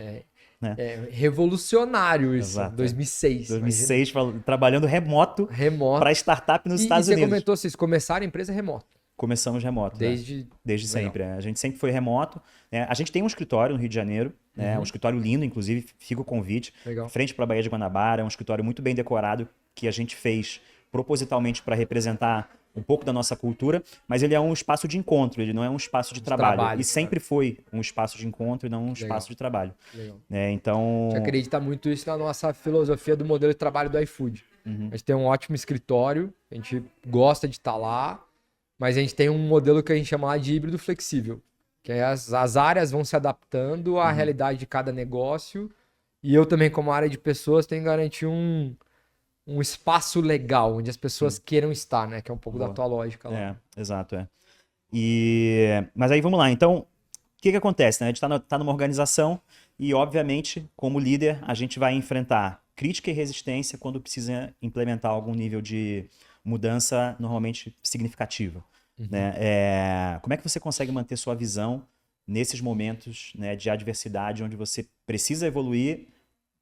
Porra, revolucionário isso, Exato, 2006. 2006, trabalhando remoto Remoto. para startup nos Estados E você Unidos. comentou, vocês começaram a empresa remota. Começamos remoto. né? Desde Legal. sempre. A gente sempre foi remoto. Né? A gente tem um escritório no Rio de Janeiro, né? Um escritório lindo, inclusive, fica o convite. Legal. Frente para a Baía de Guanabara, é um escritório muito bem decorado que a gente fez propositalmente para representar um pouco da nossa cultura, mas ele é um espaço de encontro, ele não é um espaço de trabalho. E sempre foi um espaço de encontro e não um espaço de trabalho. Legal. Então... A gente acredita muito isso na nossa filosofia do modelo de trabalho do iFood. A gente tem um ótimo escritório, a gente gosta de estar lá, mas a gente tem um modelo que a gente chama lá de híbrido flexível, que é as áreas vão se adaptando à realidade de cada negócio, e eu também, como área de pessoas, tenho que garantir um espaço legal, onde as pessoas queiram estar, né? Que é um pouco da tua lógica lá. Exato. Mas aí vamos lá, então, o que acontece, né? A gente tá numa organização e, obviamente, como líder, a gente vai enfrentar crítica e resistência quando precisa implementar algum nível de mudança normalmente significativa. Né? Como é que você consegue manter sua visão nesses momentos, né, de adversidade, onde você precisa evoluir,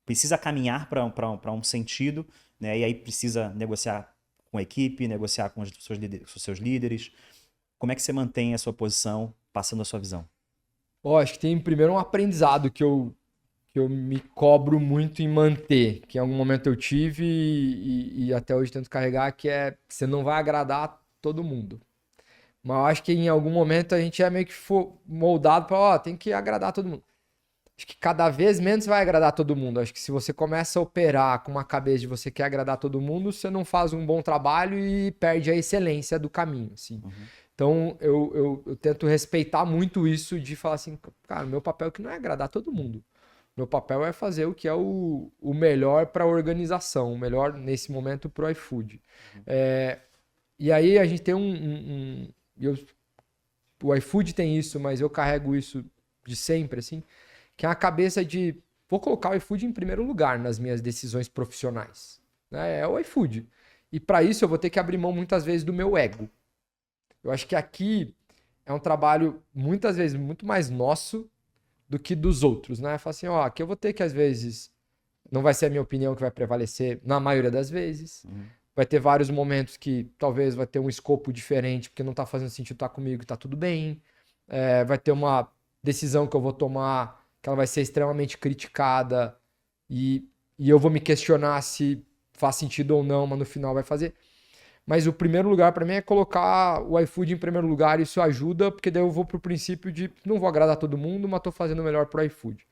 precisa caminhar para um sentido, né, e aí precisa negociar com a equipe, negociar com os seus líderes? Como é que você mantém a sua posição passando a sua visão? Acho que tem primeiro um aprendizado que eu me cobro muito em manter, que em algum momento eu tive e até hoje tento carregar, que é que você não vai agradar todo mundo. Mas eu acho que em algum momento a gente é meio que moldado para, tem que agradar todo mundo. Acho que cada vez menos vai agradar todo mundo. Acho que se você começa a operar com uma cabeça de você quer agradar todo mundo, você não faz um bom trabalho e perde a excelência do caminho, assim. Então, eu tento respeitar muito isso de falar assim, cara, meu papel aqui não é agradar todo mundo. Meu papel é fazer o que é o melhor para a organização, o melhor nesse momento para o iFood. E aí a gente tem o iFood tem isso, mas eu carrego isso de sempre, assim, que é a cabeça de vou colocar o iFood em primeiro lugar nas minhas decisões profissionais. Né? É o iFood. E para isso eu vou ter que abrir mão muitas vezes do meu ego. Eu acho que aqui é um trabalho muitas vezes muito mais nosso do que dos outros, né? Fala assim, aqui eu vou ter que às vezes não vai ser a minha opinião que vai prevalecer na maioria das vezes. Vai ter vários momentos que talvez vai ter um escopo diferente porque não tá fazendo sentido estar comigo e tá tudo bem. Vai ter uma decisão que eu vou tomar que ela vai ser extremamente criticada e eu vou me questionar se faz sentido ou não, mas no final vai fazer. Mas o primeiro lugar para mim é colocar o iFood em primeiro lugar, isso ajuda, porque daí eu vou pro princípio de não vou agradar todo mundo, mas tô fazendo o melhor pro iFood.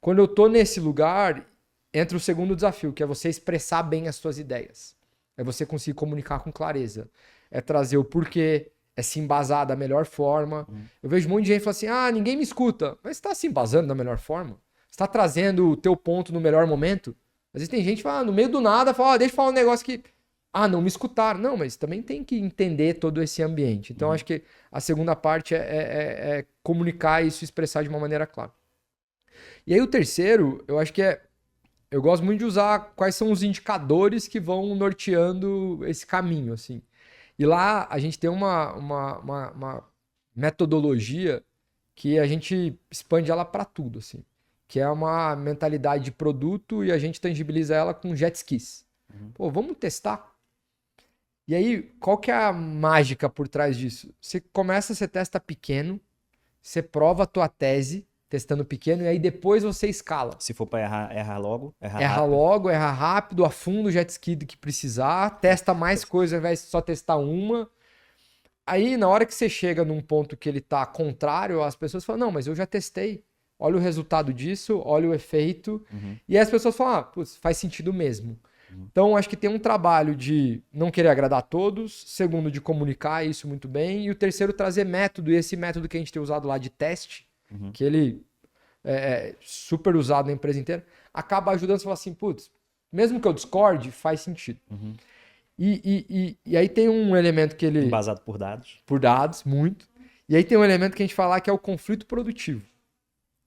Quando eu tô nesse lugar, entra o segundo desafio, que é você expressar bem as suas ideias. É você conseguir comunicar com clareza. É trazer o porquê, é se embasar da melhor forma. Eu vejo um monte de gente falando assim, ninguém me escuta. Mas você tá se embasando da melhor forma? Você tá trazendo o teu ponto no melhor momento? Às vezes tem gente que fala, no meio do nada, fala, deixa eu falar um negócio que... não me escutaram. Não, mas também tem que entender todo esse ambiente. Então, acho que a segunda parte é comunicar isso e expressar de uma maneira clara. E aí o terceiro, eu acho que eu gosto muito de usar quais são os indicadores que vão norteando esse caminho, assim. E lá a gente tem uma metodologia que a gente expande ela para tudo, assim. que é uma mentalidade de produto e a gente tangibiliza ela com jet skis. Pô, vamos testar? E aí, qual que é a mágica por trás disso? Você testa pequeno, você prova a tua tese testando pequeno e aí depois você escala. Se for para errar, erra logo, Erra logo, erra rápido, afunda o jet ski do que precisar, testa mais coisas ao invés de só testar uma. Aí, na hora que você chega num ponto que ele tá contrário, as pessoas falam, não, mas eu já testei. Olha o resultado disso, olha o efeito. E aí as pessoas falam, putz, faz sentido mesmo. Então, acho que tem um trabalho de não querer agradar a todos, segundo, de comunicar isso muito bem, e o terceiro, trazer método, e esse método que a gente tem usado lá de teste, que ele é super usado na empresa inteira, acaba ajudando você a falar assim, putz, mesmo que eu discorde, faz sentido. E aí tem um elemento que ele... Embasado por dados. Por dados, muito. E aí tem um elemento que a gente fala que é o conflito produtivo.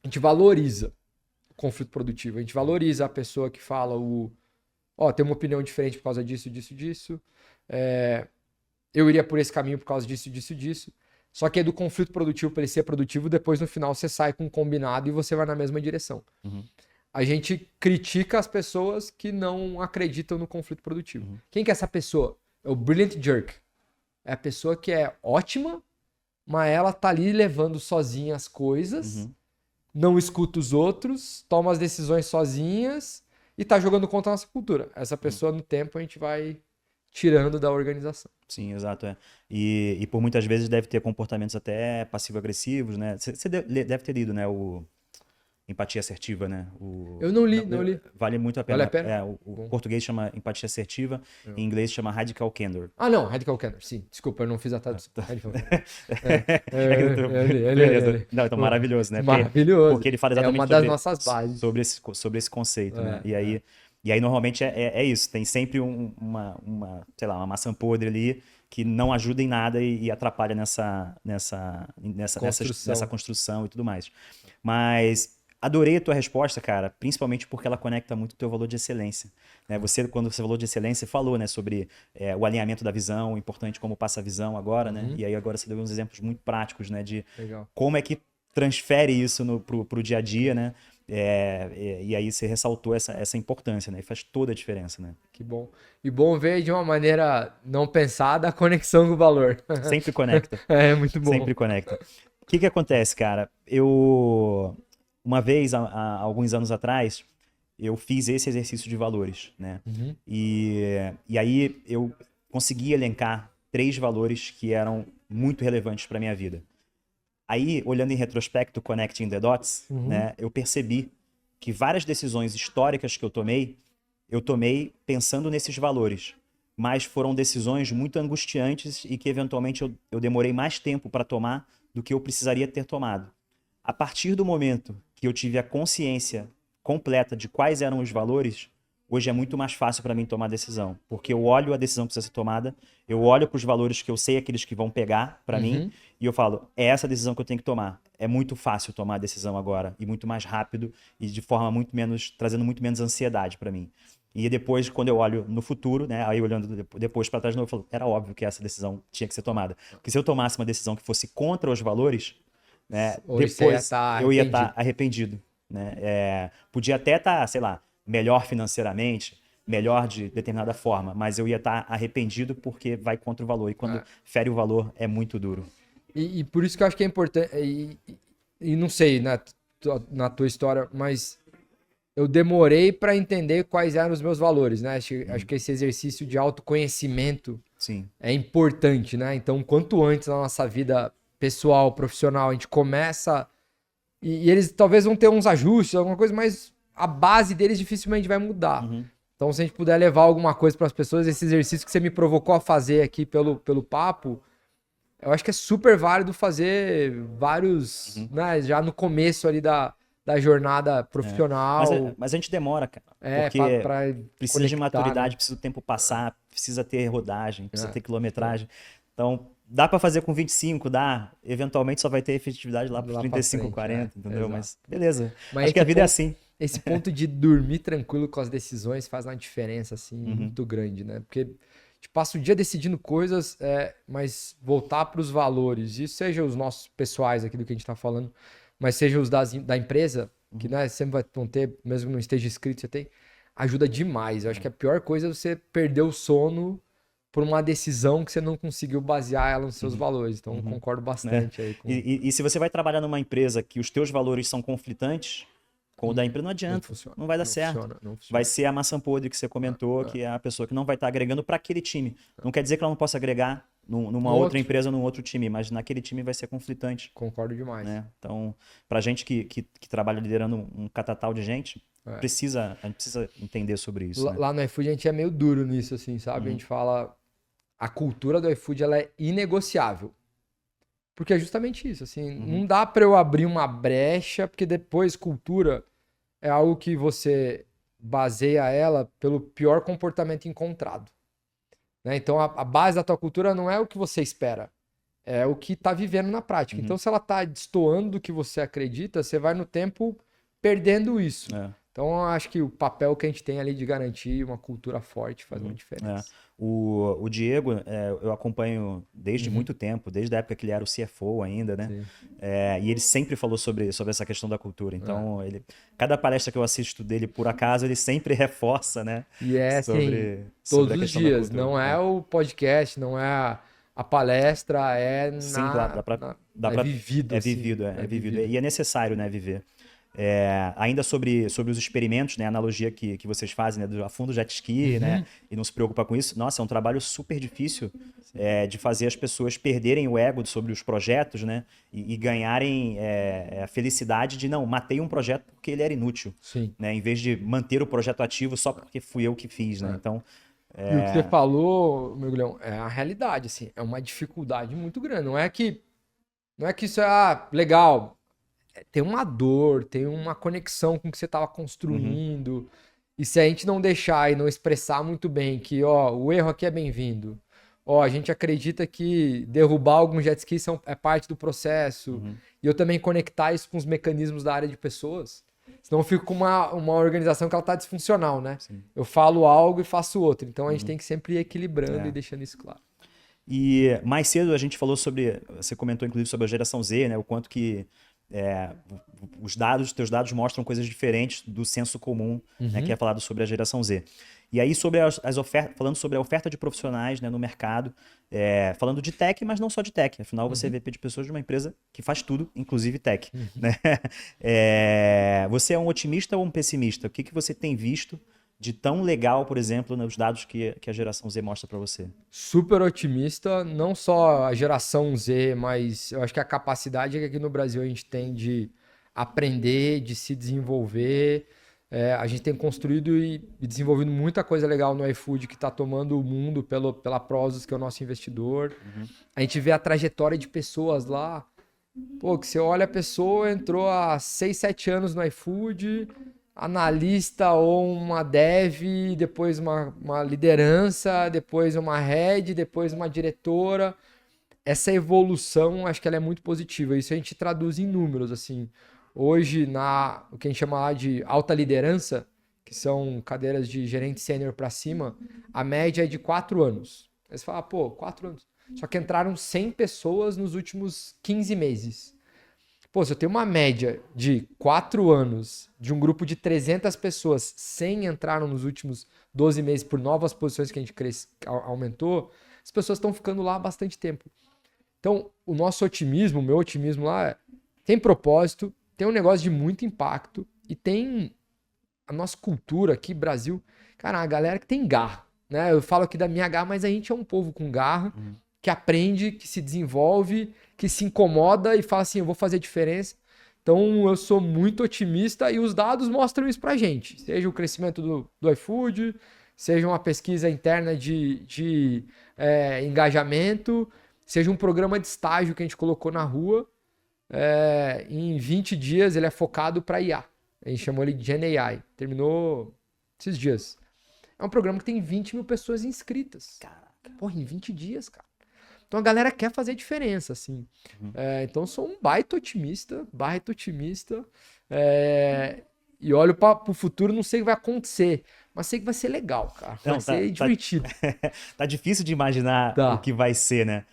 A gente valoriza o conflito produtivo. A gente valoriza a pessoa que fala tem uma opinião diferente por causa disso, disso, disso. Eu iria por esse caminho por causa disso, disso, disso. Só que é do conflito produtivo para ele ser produtivo, depois no final você sai com um combinado e você vai na mesma direção. A gente critica as pessoas que não acreditam no conflito produtivo. Quem que é essa pessoa? É o Brilliant Jerk. É a pessoa que é ótima, mas ela tá ali levando sozinha as coisas, não escuta os outros, toma as decisões sozinhas e tá jogando contra a nossa cultura. Essa pessoa, no tempo, a gente vai tirando da organização. Sim, exato. E por muitas vezes deve ter comportamentos até passivo-agressivos, né? Você deve ter lido, né? O Empatia Assertiva, né? Eu não li. Vale muito a pena. Vale a pena? O português chama Empatia Assertiva, em inglês chama Radical Candor. Não, Radical Candor, sim. Desculpa, eu não fiz a tradução. Beleza. Não, então maravilhoso, né? Maravilhoso. Porque ele fala exatamente uma das nossas bases. Sobre esse conceito, né? E aí normalmente é isso. Tem sempre uma maçã podre ali que não ajuda em nada e atrapalha nessa construção e tudo mais. Mas adorei a tua resposta, cara, principalmente porque ela conecta muito o teu valor de excelência. Né? Quando você falou de excelência, você falou, né, sobre o alinhamento da visão, importante como passa a visão agora, né? E aí agora você deu uns exemplos muito práticos, né, de como é que transfere isso pro dia a dia, né? E aí você ressaltou essa importância, né? E faz toda a diferença, né? Que bom. E bom ver de uma maneira não pensada a conexão com o valor. Sempre conecta. Muito bom. Sempre conecta. O que acontece, cara? Uma vez, há alguns anos atrás, eu fiz esse exercício de valores, né? E aí eu consegui elencar 3 valores que eram muito relevantes para minha vida. Aí, olhando em retrospecto, Connecting the Dots, né, eu percebi que várias decisões históricas que eu tomei pensando nesses valores, mas foram decisões muito angustiantes e que eventualmente eu demorei mais tempo para tomar do que eu precisaria ter tomado. A partir do momento que eu tive a consciência completa de quais eram os valores, hoje é muito mais fácil para mim tomar decisão, porque eu olho a decisão que precisa ser tomada, eu olho para os valores que eu sei aqueles que vão pegar para mim, e eu falo, é essa decisão que eu tenho que tomar. É muito fácil tomar a decisão agora, e muito mais rápido, e de forma trazendo muito menos ansiedade para mim. E depois, quando eu olho no futuro, né, aí olhando depois para trás de novo, eu falo, era óbvio que essa decisão tinha que ser tomada. Porque se eu tomasse uma decisão que fosse contra os valores, né, depois eu ia estar arrependido. Né? Podia até estar, sei lá, melhor financeiramente, melhor de determinada forma, mas eu ia estar arrependido porque vai contra o valor. E quando fere o valor, é muito duro. E por isso que eu acho que é importante, e não sei na tua história, mas eu demorei para entender quais eram os meus valores, né? Acho que esse exercício de autoconhecimento é importante, né? Então, quanto antes na nossa vida pessoal, profissional, a gente começa... E eles talvez vão ter uns ajustes, alguma coisa, mas a base deles dificilmente vai mudar. Então, se a gente puder levar alguma coisa para as pessoas, esse exercício que você me provocou a fazer aqui pelo papo, eu acho que é super válido fazer vários, né, já no começo ali da jornada profissional. Mas a gente demora, cara. Porque precisa de maturidade, precisa do tempo passar, precisa ter rodagem, precisa ter quilometragem. Então, dá para fazer com 25, dá. Eventualmente só vai ter efetividade lá para 35, 40, entendeu? Exato. Mas beleza. Mas acho que a vida é assim. Esse ponto de dormir tranquilo com as decisões faz uma diferença, assim, muito grande, né? Porque a gente passa o dia decidindo coisas, mas voltar para os valores, e seja os nossos pessoais aqui do que a gente está falando, mas seja os da empresa, que né, sempre vão ter, mesmo não esteja escrito, você tem, ajuda demais. Eu acho que a pior coisa é você perder o sono por uma decisão que você não conseguiu basear ela nos seus valores. Então, eu concordo bastante aí com... E se você vai trabalhar numa empresa que os teus valores são conflitantes, com o da empresa não adianta, funciona, não vai dar não certo. não funciona. Vai ser a maçã podre que você comentou, que é a pessoa que não vai estar agregando para aquele time. Não quer dizer que ela não possa agregar numa outra empresa, num outro time, mas naquele time vai ser conflitante. Concordo demais. Né? Então, pra gente que trabalha liderando um catatal de gente, a gente precisa entender sobre isso. Lá no iFood a gente é meio duro nisso, assim, sabe? A gente fala, a cultura do iFood ela é inegociável. Porque é justamente isso, assim, não dá para eu abrir uma brecha, porque depois cultura é algo que você baseia ela pelo pior comportamento encontrado. Né? Então a base da tua cultura não é o que você espera, é o que tá vivendo na prática. Então se ela tá destoando do que você acredita, você vai no tempo perdendo isso. Então eu acho que o papel que a gente tem ali de garantir uma cultura forte faz uma diferença. O Diego, eu acompanho desde muito tempo, desde a época que ele era o CFO ainda, né? E ele sempre falou sobre essa questão da cultura. Então, cada palestra que eu assisto dele, por acaso, ele sempre reforça, né? E é sobre todos os dias. Não é o podcast, não é a palestra, é Sim, claro, é vivido. É vivido, é vivido. E é necessário, né, viver. Ainda sobre os experimentos, né, a analogia que vocês fazem, né, do afunda o jet ski, né, e não se preocupa com isso. Nossa, é um trabalho super difícil de fazer as pessoas perderem o ego sobre os projetos, né, e ganharem a felicidade de, não, matei um projeto porque ele era inútil, né, em vez de manter o projeto ativo só porque fui eu que fiz, né, então... E o que você falou, Mergulhão, é a realidade, assim, é uma dificuldade muito grande. Não é que isso é legal. Tem uma dor, tem uma conexão com o que você estava construindo. E se a gente não deixar e não expressar muito bem que, ó, o erro aqui é bem-vindo. Ó, a gente acredita que derrubar alguns jet skis é parte do processo. E eu também conectar isso com os mecanismos da área de pessoas. Senão eu fico com uma organização que ela tá disfuncional, né? Eu falo algo e faço outro. Então a gente tem que sempre ir equilibrando e deixando isso claro. E mais cedo a gente falou sobre, você comentou inclusive sobre a geração Z, né? O quanto que os teus dados mostram coisas diferentes do senso comum, né, que é falado sobre a geração Z. E aí sobre as ofertas, falando sobre a oferta de profissionais, né, no mercado, falando de tech, mas não só de tech. Afinal, você vê de pessoas de uma empresa que faz tudo, inclusive tech. Né? Você é um otimista ou um pessimista? O que você tem visto de tão legal, por exemplo, nos dados que a geração Z mostra para você? Super otimista, não só a geração Z, mas eu acho que a capacidade que aqui no Brasil a gente tem de aprender, de se desenvolver. A gente tem construído e desenvolvido muita coisa legal no iFood que está tomando o mundo pela Prosus, que é o nosso investidor. A gente vê a trajetória de pessoas lá. Pô, que você olha a pessoa, entrou há 6, 7 anos no iFood, analista ou uma dev, depois uma liderança, depois uma head, depois uma diretora. Essa evolução, acho que ela é muito positiva. Isso a gente traduz em números, assim. Hoje, o que a gente chama lá de alta liderança, que são cadeiras de gerente sênior para cima, a média é de 4 anos. Aí você fala, pô, 4 anos. Só que entraram 100 pessoas nos últimos 15 meses. Pô, se eu tenho uma média de 4 anos de um grupo de 300 pessoas, 100 entraram nos últimos 12 meses por novas posições que a gente aumentou, as pessoas estão ficando lá há bastante tempo. Então, o nosso otimismo, o meu otimismo lá, tem propósito, tem um negócio de muito impacto e tem a nossa cultura aqui, Brasil, cara, a galera que tem garra, né? Eu falo aqui da minha garra, mas a gente é um povo com garra, que aprende, que se desenvolve, que se incomoda e fala assim, eu vou fazer diferença. Então eu sou muito otimista e os dados mostram isso pra gente. Seja o crescimento do iFood, seja uma pesquisa interna de engajamento, seja um programa de estágio que a gente colocou na rua. Em 20 dias ele é focado para IA. A gente chamou ele de Gen AI. Terminou esses dias. É um programa que tem 20 mil pessoas inscritas. Caraca. Porra, em 20 dias, cara. Então a galera quer fazer diferença, assim. Então eu sou um baita otimista. E olho para o futuro, não sei o que vai acontecer. Mas sei que vai ser legal, cara. Vai ser divertido. Tá difícil de imaginar o que vai ser, né?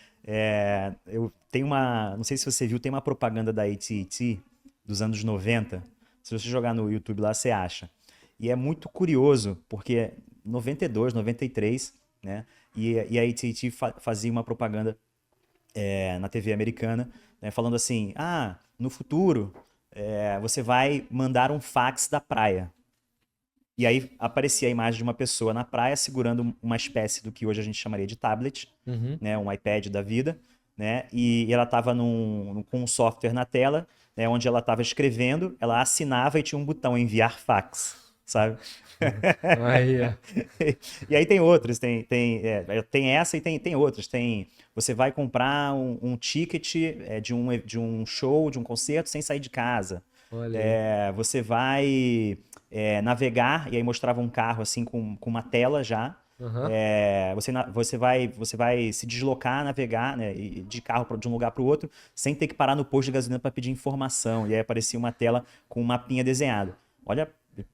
Eu tenho não sei se você viu, tem uma propaganda da AT&T dos anos 90. Não Se você jogar no YouTube lá, você acha. E é muito curioso, porque 92, 93, né? E a AT&T fazia uma propaganda na TV americana, né, falando assim, no futuro você vai mandar um fax da praia. E aí aparecia a imagem de uma pessoa na praia segurando uma espécie do que hoje a gente chamaria de tablet, né, um iPad da vida, né, e ela estava com um software na tela, né, onde ela estava escrevendo, ela assinava e tinha um botão enviar fax, sabe? Aí, E aí tem outros, tem essa e tem outras. Você vai comprar um ticket de um show, de um concerto sem sair de casa. olha aí. Você vai navegar, e aí mostrava um carro assim com uma tela já. Aham. Você vai se deslocar, navegar, né, de carro de um lugar para o outro, sem ter que parar no posto de gasolina para pedir informação. E aí aparecia uma tela com um mapinha desenhado. Olha,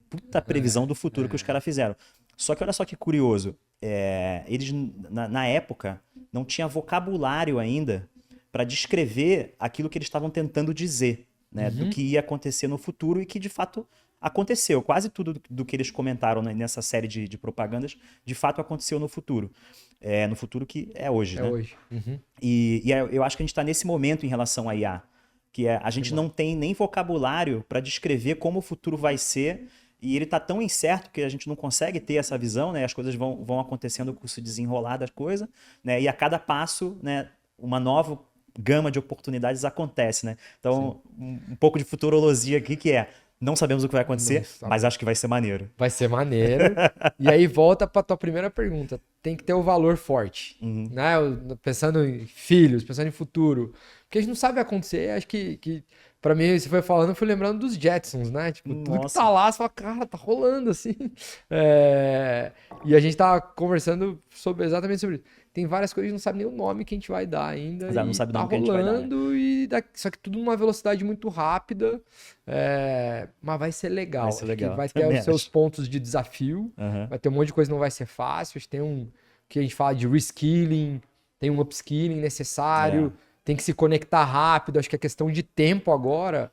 puta previsão do futuro que os caras fizeram. Só que olha só que curioso. Eles, na época, não tinha vocabulário ainda para descrever aquilo que eles estavam tentando dizer, né, do que ia acontecer no futuro e que, de fato, aconteceu. Quase tudo do que eles comentaram nessa série de propagandas, de fato, aconteceu no futuro. No futuro que é hoje, É né? hoje. E eu acho que a gente está nesse momento em relação à IA, que a gente não tem nem vocabulário para descrever como o futuro vai ser, e ele está tão incerto que a gente não consegue ter essa visão, né? As coisas vão acontecendo com o desenrolar das coisas, né? E a cada passo, né, uma nova gama de oportunidades acontece, né? Então, um pouco de futurologia aqui que não sabemos o que vai acontecer, mas acho que vai ser maneiro. Vai ser maneiro. E aí volta para tua primeira pergunta. Tem que ter o valor forte, né? Pensando em filhos, pensando em futuro. Porque a gente não sabe o que vai acontecer. Acho que para mim, você foi falando, eu fui lembrando dos Jetsons, né? Tipo, tudo que tá lá, você fala, cara, tá rolando assim. E a gente tá conversando exatamente sobre isso. Tem várias coisas que a gente não sabe nem o nome que a gente vai dar ainda. Exato, não sabe o tá nome que a gente vai dar, né? rolando, só que tudo numa velocidade muito rápida. Mas vai ser legal. Vai ser legal. Vai ter os seus pontos de desafio. Vai ter um monte de coisa que não vai ser fácil. Tem que a gente fala de reskilling, tem um upskilling necessário, tem que se conectar rápido. Acho que a questão de tempo agora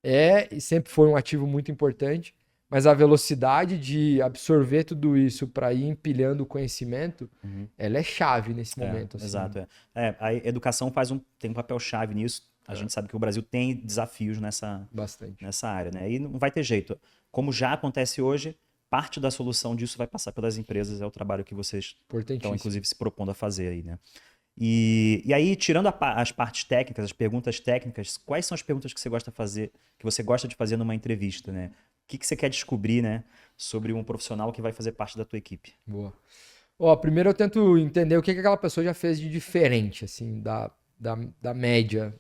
e sempre foi um ativo muito importante, mas a velocidade de absorver tudo isso para ir empilhando o conhecimento, ela é chave nesse momento. Assim. Exato. A educação tem um papel-chave nisso. A gente sabe que o Brasil tem desafios nessa área, né? E não vai ter jeito. Como já acontece hoje, parte da solução disso vai passar pelas empresas, é o trabalho que vocês estão, inclusive, se propondo a fazer aí, né? E aí, tirando as partes técnicas, as perguntas técnicas, quais são as perguntas que você gosta de fazer numa entrevista, né? O que você quer descobrir, né, sobre um profissional que vai fazer parte da tua equipe? Boa. Primeiro eu tento entender o que aquela pessoa já fez de diferente, assim, da média.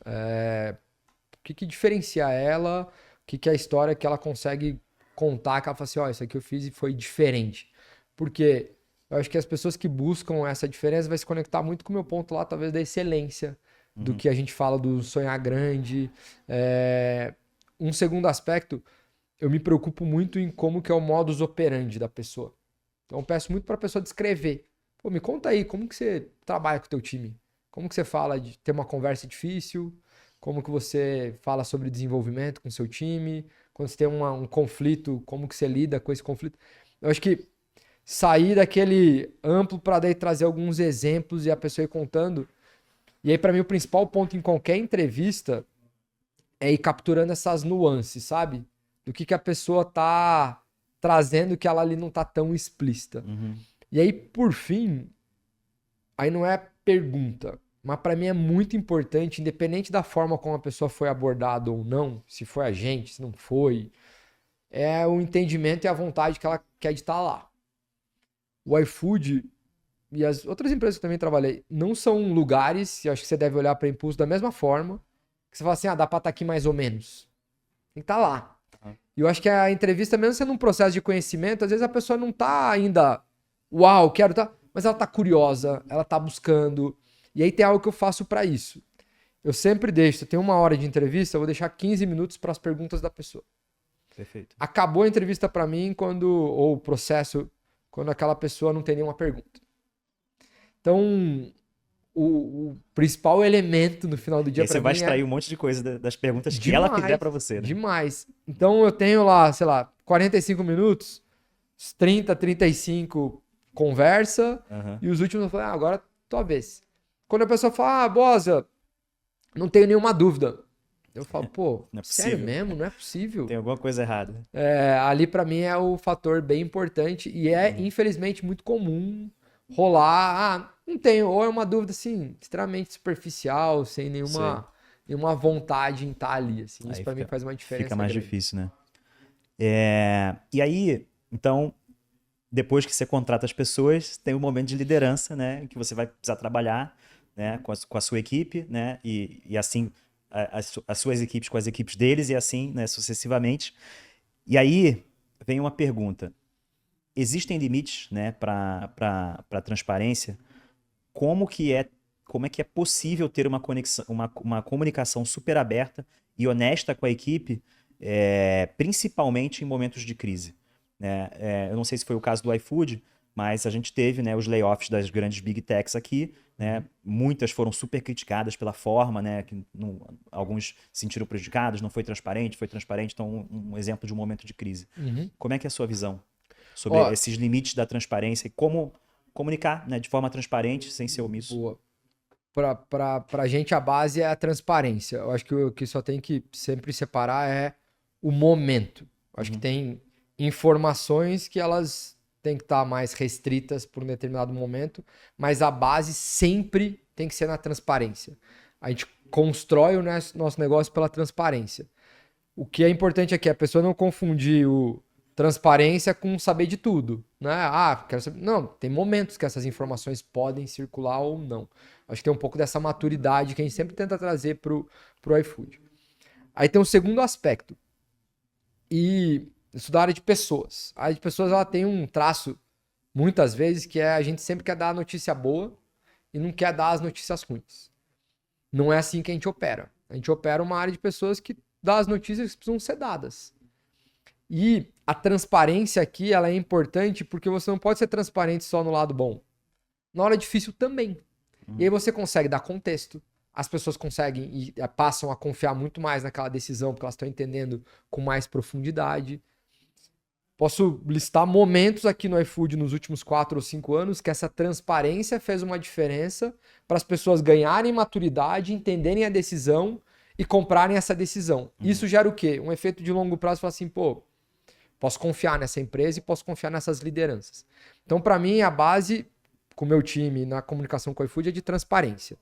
O que diferencia ela, o que é a história que ela consegue contar, que ela fala assim, isso aqui eu fiz e foi diferente. Porque eu acho que as pessoas que buscam essa diferença vai se conectar muito com o meu ponto lá, talvez, da excelência, do que a gente fala do sonhar grande. Um segundo aspecto, eu me preocupo muito em como que é o modus operandi da pessoa. Então eu peço muito para a pessoa descrever. Pô, me conta aí, como que você trabalha com o teu time? Como que você fala de ter uma conversa difícil? Como que você fala sobre desenvolvimento com o seu time? Quando você tem um conflito, como que você lida com esse conflito? Eu acho que sair daquele amplo para daí trazer alguns exemplos e a pessoa ir contando. E aí, para mim, o principal ponto em qualquer entrevista é ir capturando essas nuances, sabe? Do que a pessoa tá trazendo que ela ali não tá tão explícita. E aí, por fim, aí não é pergunta, mas para mim é muito importante, independente da forma como a pessoa foi abordada ou não, se foi a gente, se não foi, é o entendimento e a vontade que ela quer de estar lá. O iFood e as outras empresas que eu também trabalhei não são lugares, eu acho que você deve olhar para Impulso da mesma forma, que você fala assim, dá para estar aqui mais ou menos. Tem que estar lá. E eu acho que a entrevista, mesmo sendo um processo de conhecimento, às vezes a pessoa não tá ainda, uau, quero tá, mas ela tá curiosa, ela tá buscando. E aí tem algo que eu faço para isso. Eu sempre deixo, eu tenho 1 hora de entrevista, eu vou deixar 15 minutos para as perguntas da pessoa. Perfeito. Acabou a entrevista para mim ou o processo, quando aquela pessoa não tem nenhuma pergunta. Então, o principal elemento no final do dia E aí você vai mim extrair um monte de coisa das perguntas que demais, ela fizer pra você, né? Demais. Então eu tenho lá, sei lá, 45 minutos, 30, 35 conversa, Aham. e os últimos eu falo, agora tua vez. Quando a pessoa fala, Bosa, não tenho nenhuma dúvida. Eu falo, pô, Não é sério possível. mesmo? Não é possível. Tem alguma coisa errada. Ali pra mim é o fator bem importante e infelizmente muito comum rolar, não tenho, ou é uma dúvida assim, extremamente superficial, sem nenhuma vontade em estar ali, assim. Isso Aí pra mim faz uma diferença fica mais grande. difícil, né? E aí, então, depois que você contrata as pessoas, tem o momento de liderança, né? Que você vai precisar trabalhar, né? Com a sua equipe, né? E assim, as suas equipes com as equipes deles e assim, né? Sucessivamente. E aí, vem uma pergunta. Existem limites, né? Para transparência? Como é que é possível ter uma conexão, uma comunicação super aberta e honesta com a equipe, principalmente em momentos de crise, né? Eu não sei se foi o caso do iFood, mas a gente teve, né, os layoffs das grandes big techs aqui, né? Muitas foram super criticadas pela forma, né? Que alguns se sentiram prejudicados, não foi transparente, então um exemplo de um momento de crise. Como é que é a sua visão sobre Ó, esses limites da transparência e como comunicar, né, de forma transparente, sem ser omisso? boa. Pra gente a base é a transparência. Eu acho que o que só tem que sempre separar é o momento. Eu acho que tem informações que elas têm que estar mais restritas por um determinado momento, mas a base sempre tem que ser na transparência. A gente constrói o nosso negócio pela transparência. O que é importante aqui é a pessoa não confundir o transparência com saber de tudo, né? Quero saber. Não, tem momentos que essas informações podem circular ou não. Acho que tem um pouco dessa maturidade que a gente sempre tenta trazer pro iFood. Aí tem um segundo aspecto. E isso da área de pessoas. A área de pessoas ela tem um traço, muitas vezes, que é a gente sempre quer dar a notícia boa e não quer dar as notícias ruins. Não é assim que a gente opera. A gente opera uma área de pessoas que dá as notícias que precisam ser dadas. E a transparência aqui ela é importante porque você não pode ser transparente só no lado bom. Na hora difícil também. E aí você consegue dar contexto. As pessoas conseguem e passam a confiar muito mais naquela decisão porque elas estão entendendo com mais profundidade. Posso listar momentos aqui no iFood nos últimos 4 ou 5 anos que essa transparência fez uma diferença para as pessoas ganharem maturidade, entenderem a decisão e comprarem essa decisão. Isso gera o quê? Um efeito de longo prazo, falar assim, pô, posso confiar nessa empresa e posso confiar nessas lideranças. Então, para mim, a base com o meu time na comunicação com o iFood é de transparência.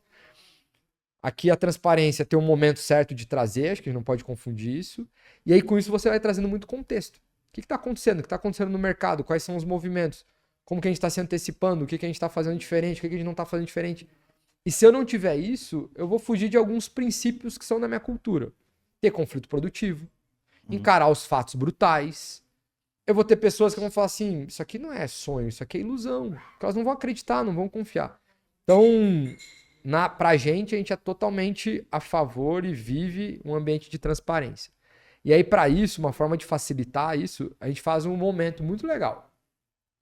Aqui a transparência tem um momento certo de trazer, acho que a gente não pode confundir isso. E aí, com isso, você vai trazendo muito contexto. O que está acontecendo? O que está acontecendo no mercado? Quais são os movimentos? Como que a gente está se antecipando? O que a gente está fazendo diferente? O que a gente não está fazendo diferente? E se eu não tiver isso, eu vou fugir de alguns princípios que são da minha cultura. Ter conflito produtivo, encarar os fatos brutais. Eu vou ter pessoas que vão falar assim, isso aqui não é sonho, isso aqui é ilusão. Porque elas não vão acreditar, não vão confiar. Então, pra gente, a gente é totalmente a favor e vive um ambiente de transparência. E aí, para isso, uma forma de facilitar isso, a gente faz um momento muito legal.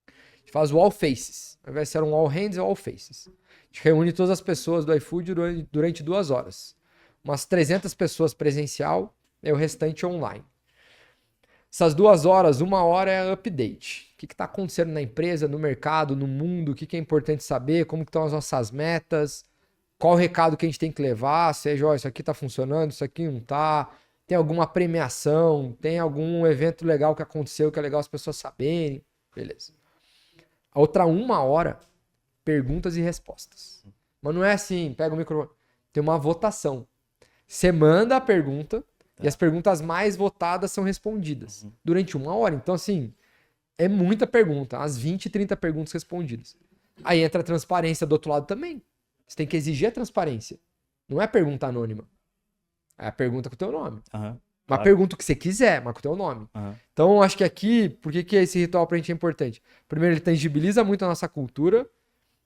A gente faz o All Faces. Ao invés de ser um All Hands, é o All Faces. A gente reúne todas as pessoas do iFood durante 2 horas. Umas 300 pessoas presencial e o restante online. Essas 2 horas, 1 hora é update. O que está acontecendo na empresa, no mercado, no mundo, o que é importante saber, como estão as nossas metas, qual o recado que a gente tem que levar, seja, ó, isso aqui está funcionando, isso aqui não está, tem alguma premiação, tem algum evento legal que aconteceu que é legal as pessoas saberem, beleza. A outra 1 hora, perguntas e respostas. Mas não é assim, pega o microfone, tem uma votação. Você manda a pergunta, e as perguntas mais votadas são respondidas durante 1 hora. Então, assim, é muita pergunta. As 20, 30 perguntas respondidas. Aí entra a transparência do outro lado também. Você tem que exigir a transparência. Não é pergunta anônima. É a pergunta com o teu nome. Uma pergunta que você quiser, mas com o teu nome. Então, acho que aqui, por que esse ritual pra gente é importante? Primeiro, ele tangibiliza muito a nossa cultura,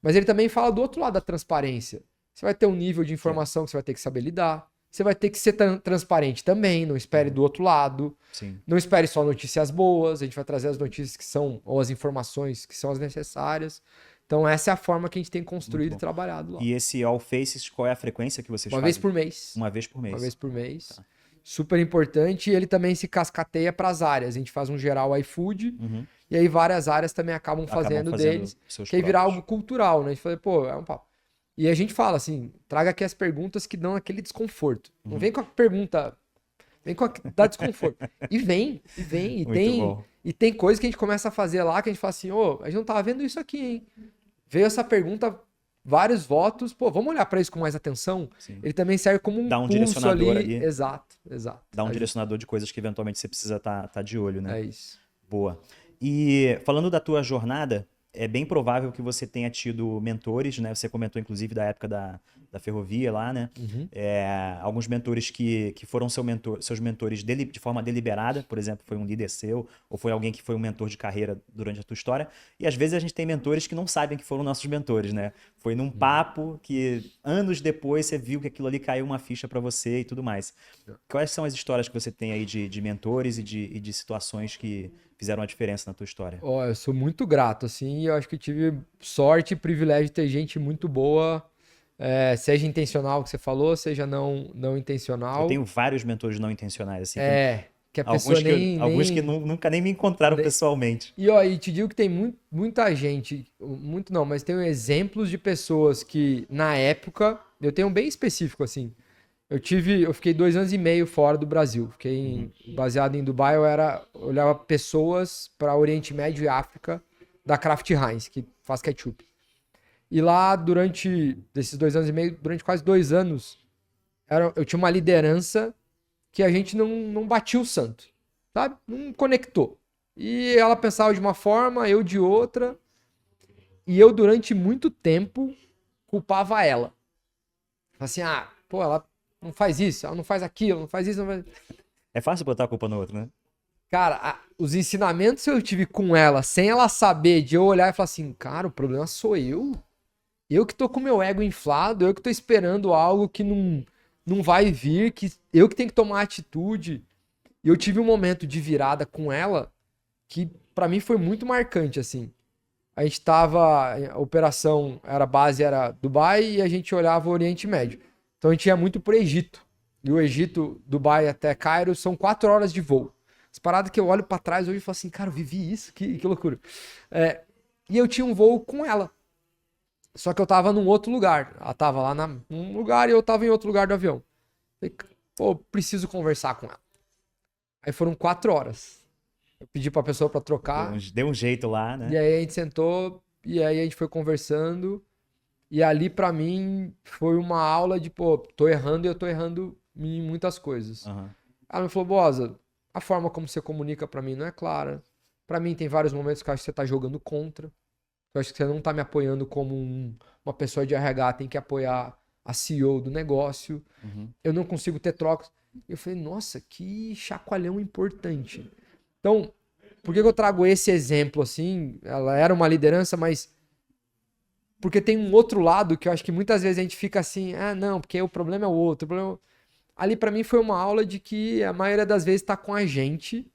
mas ele também fala do outro lado da transparência. Você vai ter um nível de informação que você vai ter que saber lidar. Você vai ter que ser transparente também, não espere do outro lado. Sim. Não espere só notícias boas, a gente vai trazer as notícias que são, ou as informações que são as necessárias. Então essa é a forma que a gente tem construído e trabalhado lá. E esse All Faces, qual é a frequência que vocês Uma fazem? vez por mês. Uma vez por mês. Uma vez por mês. Tá. Super importante. E ele também se cascateia para as áreas. A gente faz um geral iFood. E aí várias áreas também acabam fazendo deles. Que aí virar algo cultural, né? A gente fala, pô, é um papo. E a gente fala assim, traga aqui as perguntas que dão aquele desconforto. Não vem com a pergunta, vem com a que dá desconforto. E vem. E tem coisa que a gente começa a fazer lá que a gente fala assim, a gente não tava vendo isso aqui, hein? Veio essa pergunta, vários votos, pô, vamos olhar para isso com mais atenção? Sim. Ele também serve como um pulso direcionador ali. Exato. Dá um direcionador de coisas que eventualmente você precisa tá de olho, né? É isso. Boa. E falando da tua jornada, é bem provável que você tenha tido mentores, né? Você comentou, inclusive, da época da ferrovia lá, né? Alguns mentores que foram seus mentores de forma deliberada, por exemplo, foi um líder seu, ou foi alguém que foi um mentor de carreira durante a tua história. E às vezes a gente tem mentores que não sabem que foram nossos mentores, né? Foi num papo que anos depois você viu que aquilo ali caiu uma ficha para você e tudo mais. Quais são as histórias que você tem aí de mentores e de situações que fizeram a diferença na tua história? Eu sou muito grato, assim, eu acho que tive sorte e privilégio de ter gente muito boa, seja intencional, que você falou, seja não intencional. Eu tenho vários mentores não intencionais, assim. Que a pessoa alguns que nunca nem me encontraram pessoalmente. E te digo que tem muita gente, muito não, mas tenho exemplos de pessoas que, na época, eu tenho um bem específico, assim, eu fiquei 2 anos e meio fora do Brasil. Fiquei baseado em Dubai, eu olhava pessoas para Oriente Médio e África da Kraft Heinz, que faz ketchup. E lá, durante esses 2 anos e meio, durante quase 2 anos, eu tinha uma liderança que a gente não batia o santo, sabe? Não conectou. E ela pensava de uma forma, eu de outra. E eu, durante muito tempo, culpava ela. Assim, ela não faz isso, ela não faz aquilo, não faz isso, não faz... É fácil botar a culpa no outro, né? Cara, os ensinamentos que eu tive com ela, sem ela saber, de eu olhar e falar assim, cara, o problema sou eu. Eu que tô com meu ego inflado, eu que tô esperando algo que não vai vir, que eu que tenho que tomar atitude. E eu tive um momento de virada com ela que pra mim foi muito marcante, assim. A gente tava, a operação, a base era Dubai e a gente olhava o Oriente Médio. Então a gente ia muito pro Egito. E o Egito, Dubai até Cairo, são 4 horas de voo. As paradas que eu olho pra trás hoje e falo assim, cara, eu vivi isso, que loucura. E eu tinha um voo com ela. Só que eu tava num outro lugar. Ela tava lá num lugar e eu tava em outro lugar do avião. Falei, pô, preciso conversar com ela. Aí foram 4 horas. Eu pedi pra pessoa pra trocar. Deu um jeito lá, né? E aí a gente sentou, e aí a gente foi conversando. E ali pra mim foi uma aula de, pô, tô errando e eu tô errando em muitas coisas. Ela me falou, Boza, a forma como você comunica pra mim não é clara. Pra mim tem vários momentos que eu acho que você tá jogando contra. Eu acho que você não tá me apoiando como uma pessoa de RH, tem que apoiar a CEO do negócio. Eu não consigo ter trocas. Eu falei, nossa, que chacoalhão importante. Então, por que eu trago esse exemplo assim? Ela era uma liderança, mas porque tem um outro lado que eu acho que muitas vezes a gente fica assim, não, porque o problema é o outro. Ali pra mim foi uma aula de que a maioria das vezes tá com a gente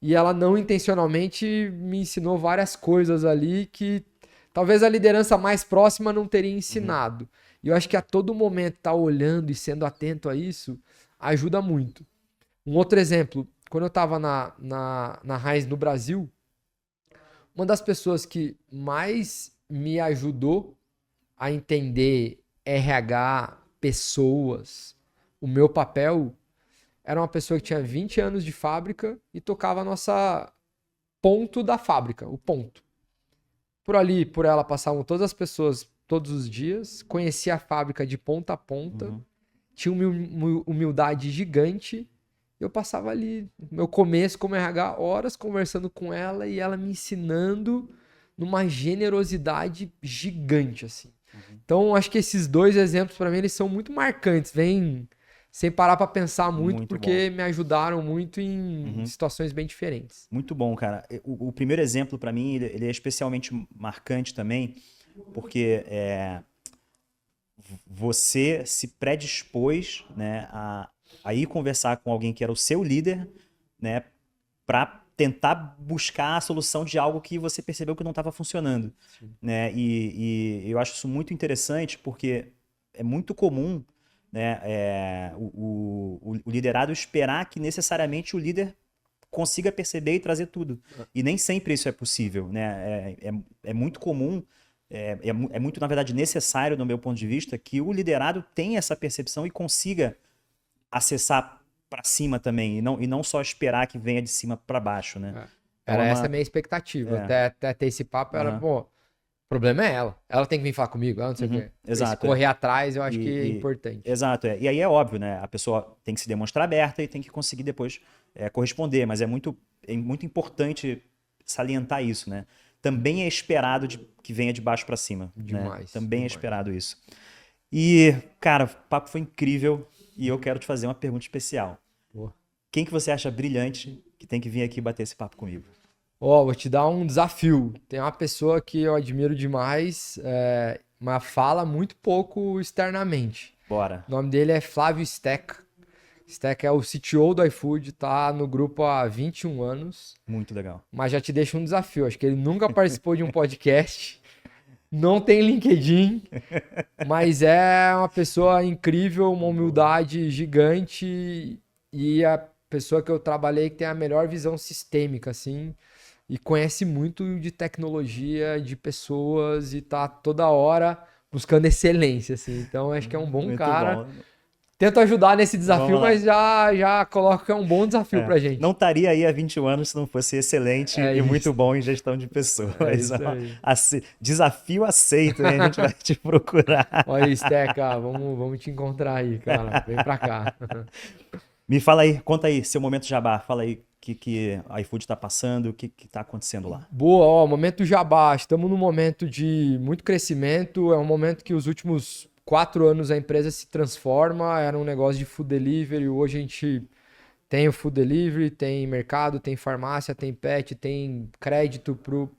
e ela não intencionalmente me ensinou várias coisas ali que talvez a liderança mais próxima não teria ensinado. E eu acho que a todo momento tá olhando e sendo atento a isso ajuda muito. Um outro exemplo, quando eu tava na Heinz no Brasil, uma das pessoas que mais me ajudou a entender RH, pessoas, o meu papel, era uma pessoa que tinha 20 anos de fábrica e tocava a nossa ponto da fábrica, o ponto. Por ali, por ela, passavam todas as pessoas todos os dias, conhecia a fábrica de ponta a ponta, tinha uma humildade gigante. Eu passava ali, no meu começo como RH, horas conversando com ela e ela me ensinando numa generosidade gigante, assim. Então, acho que esses 2 exemplos, para mim, eles são muito marcantes. Vem sem parar para pensar muito porque me ajudaram muito em situações bem diferentes. Muito bom, cara. O primeiro exemplo, para mim, ele é especialmente marcante também, porque você se predispôs, né, a ir conversar com alguém que era o seu líder, né, para tentar buscar a solução de algo que você percebeu que não estava funcionando, né? E eu acho isso muito interessante porque é muito comum, né, o liderado esperar que necessariamente o líder consiga perceber e trazer tudo. E nem sempre isso é possível, né? É muito comum, é muito, na verdade, necessário, do meu ponto de vista, que o liderado tenha essa percepção e consiga acessar para cima também, e não só esperar que venha de cima para baixo, né? Então, Era essa a minha expectativa. Até ter esse papo, era, pô, o problema é ela. Ela tem que vir falar comigo, ela não sei o quê. Exato. Esse correr atrás, eu acho que é importante. Exato. E aí é óbvio, né? A pessoa tem que se demonstrar aberta e tem que conseguir depois corresponder, mas é muito importante salientar isso, né? Também é esperado que venha de baixo para cima. Demais. Né? Também demais. é esperado isso. E, cara, o papo foi incrível e eu quero te fazer uma pergunta especial. Boa. Quem que você acha brilhante que tem que vir aqui bater esse papo comigo? Vou te dar um desafio. Tem uma pessoa que eu admiro demais, mas fala muito pouco externamente. Bora. O nome dele é Flávio Steck. Steck é o CTO do iFood, tá no grupo há 21 anos. Muito legal. Mas já te deixo um desafio. Acho que ele nunca participou de um podcast, não tem LinkedIn, mas é uma pessoa incrível, uma humildade gigante e a pessoa que eu trabalhei que tem a melhor visão sistêmica, assim, e conhece muito de tecnologia, de pessoas e tá toda hora buscando excelência, assim. Então acho que é um bom Muito cara. bom. Tento ajudar nesse desafio, mas já coloco que é um bom desafio pra gente. Não estaria aí há 21 anos se não fosse excelente e muito bom em gestão de pessoas. Desafio aceito, né? A gente vai te procurar. Olha aí, Steca, vamos te encontrar aí, cara. Vem pra cá. Me fala aí, conta aí, seu momento jabá. Fala aí o que a iFood está passando, o que está acontecendo lá. Boa, momento jabá. Estamos num momento de muito crescimento. É um momento que os últimos 4 anos a empresa se transforma. Era um negócio de food delivery. Hoje a gente tem o food delivery, tem mercado, tem farmácia, tem pet, tem crédito pro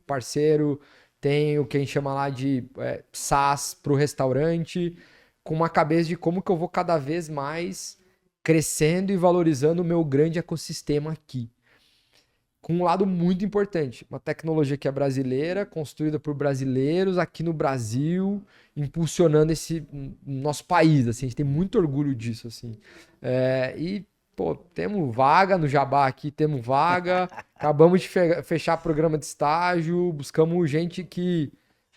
parceiro, tem o que a gente chama lá de SaaS pro restaurante, com uma cabeça de como que eu vou cada vez mais crescendo e valorizando o meu grande ecossistema aqui. Com um lado muito importante, uma tecnologia que é brasileira, construída por brasileiros aqui no Brasil, impulsionando esse nosso país, assim, a gente tem muito orgulho disso, assim. Pô, temos vaga no Jabá aqui, temos vaga, acabamos de fechar programa de estágio, buscamos gente que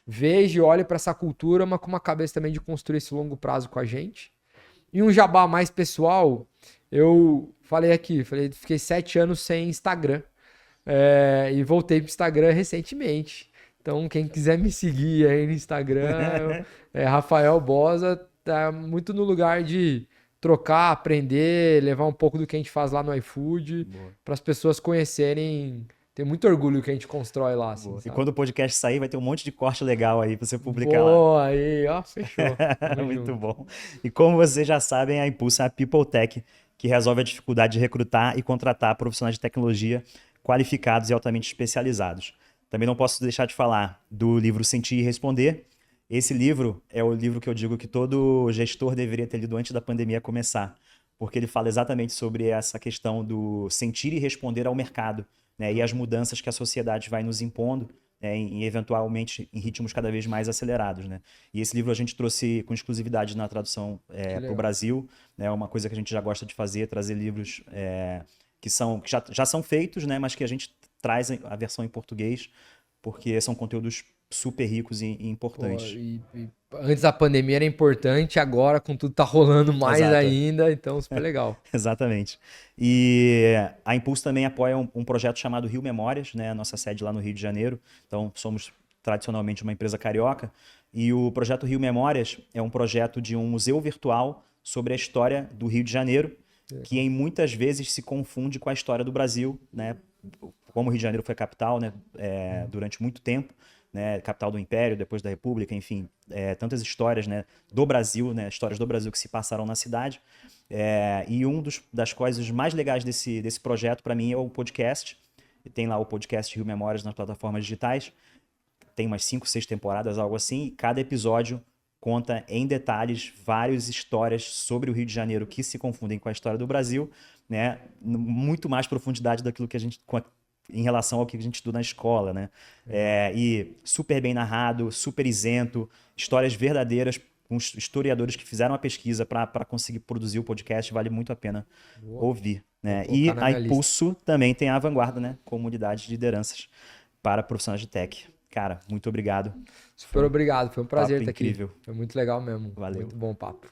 veja e olhe para essa cultura, mas com uma cabeça também de construir esse longo prazo com a gente. E um Jabá mais pessoal, eu fiquei 7 anos sem Instagram e voltei pro Instagram recentemente. Então, quem quiser me seguir aí no Instagram, Rafael Bosa, tá muito no lugar de trocar, aprender, levar um pouco do que a gente faz lá no iFood, para as pessoas conhecerem. Tem muito orgulho que a gente constrói lá. Assim, e quando o podcast sair, vai ter um monte de corte legal aí para você publicar lá. Boa, aí, ó, fechou. Muito bom. E como vocês já sabem, a Impulsa é a People Tech, que resolve a dificuldade de recrutar e contratar profissionais de tecnologia qualificados e altamente especializados. Também não posso deixar de falar do livro Sentir e Responder. Esse livro é o livro que eu digo que todo gestor deveria ter lido antes da pandemia começar, porque ele fala exatamente sobre essa questão do sentir e responder ao mercado, né, e as mudanças que a sociedade vai nos impondo, né, eventualmente em ritmos cada vez mais acelerados. Né? E esse livro a gente trouxe com exclusividade na tradução para o Brasil. É uma coisa que a gente já gosta de fazer, trazer livros que já são feitos, né, mas que a gente traz a versão em português, porque são conteúdos super ricos e importantes. Antes da pandemia era importante, agora com tudo tá rolando mais ainda, então super legal. Exatamente. E a Impulso também apoia um projeto chamado Rio Memórias, né? A nossa sede lá no Rio de Janeiro. Então somos tradicionalmente uma empresa carioca. E o projeto Rio Memórias é um projeto de um museu virtual sobre a história do Rio de Janeiro, que em muitas vezes se confunde com a história do Brasil, né? Como o Rio de Janeiro foi capital, né? Durante muito tempo. Né, capital do Império, depois da República, enfim, tantas histórias, né, do Brasil, né, histórias do Brasil que se passaram na cidade. E das coisas mais legais desse projeto, para mim, é o podcast. Tem lá o podcast Rio Memórias nas plataformas digitais. Tem umas 5, 6 temporadas, algo assim. E cada episódio conta em detalhes várias histórias sobre o Rio de Janeiro que se confundem com a história do Brasil, né? Muito mais profundidade daquilo que a gente em relação ao que a gente estuda na escola, né? E super bem narrado, super isento, histórias verdadeiras com historiadores que fizeram a pesquisa para conseguir produzir o podcast, vale muito a pena ouvir, né? E a Impulso também tem a Vanguarda, né? Comunidade de lideranças para profissionais de tech. Cara, muito obrigado. Super obrigado, foi um prazer estar aqui. Incrível. Foi muito legal mesmo. Valeu. Muito bom papo.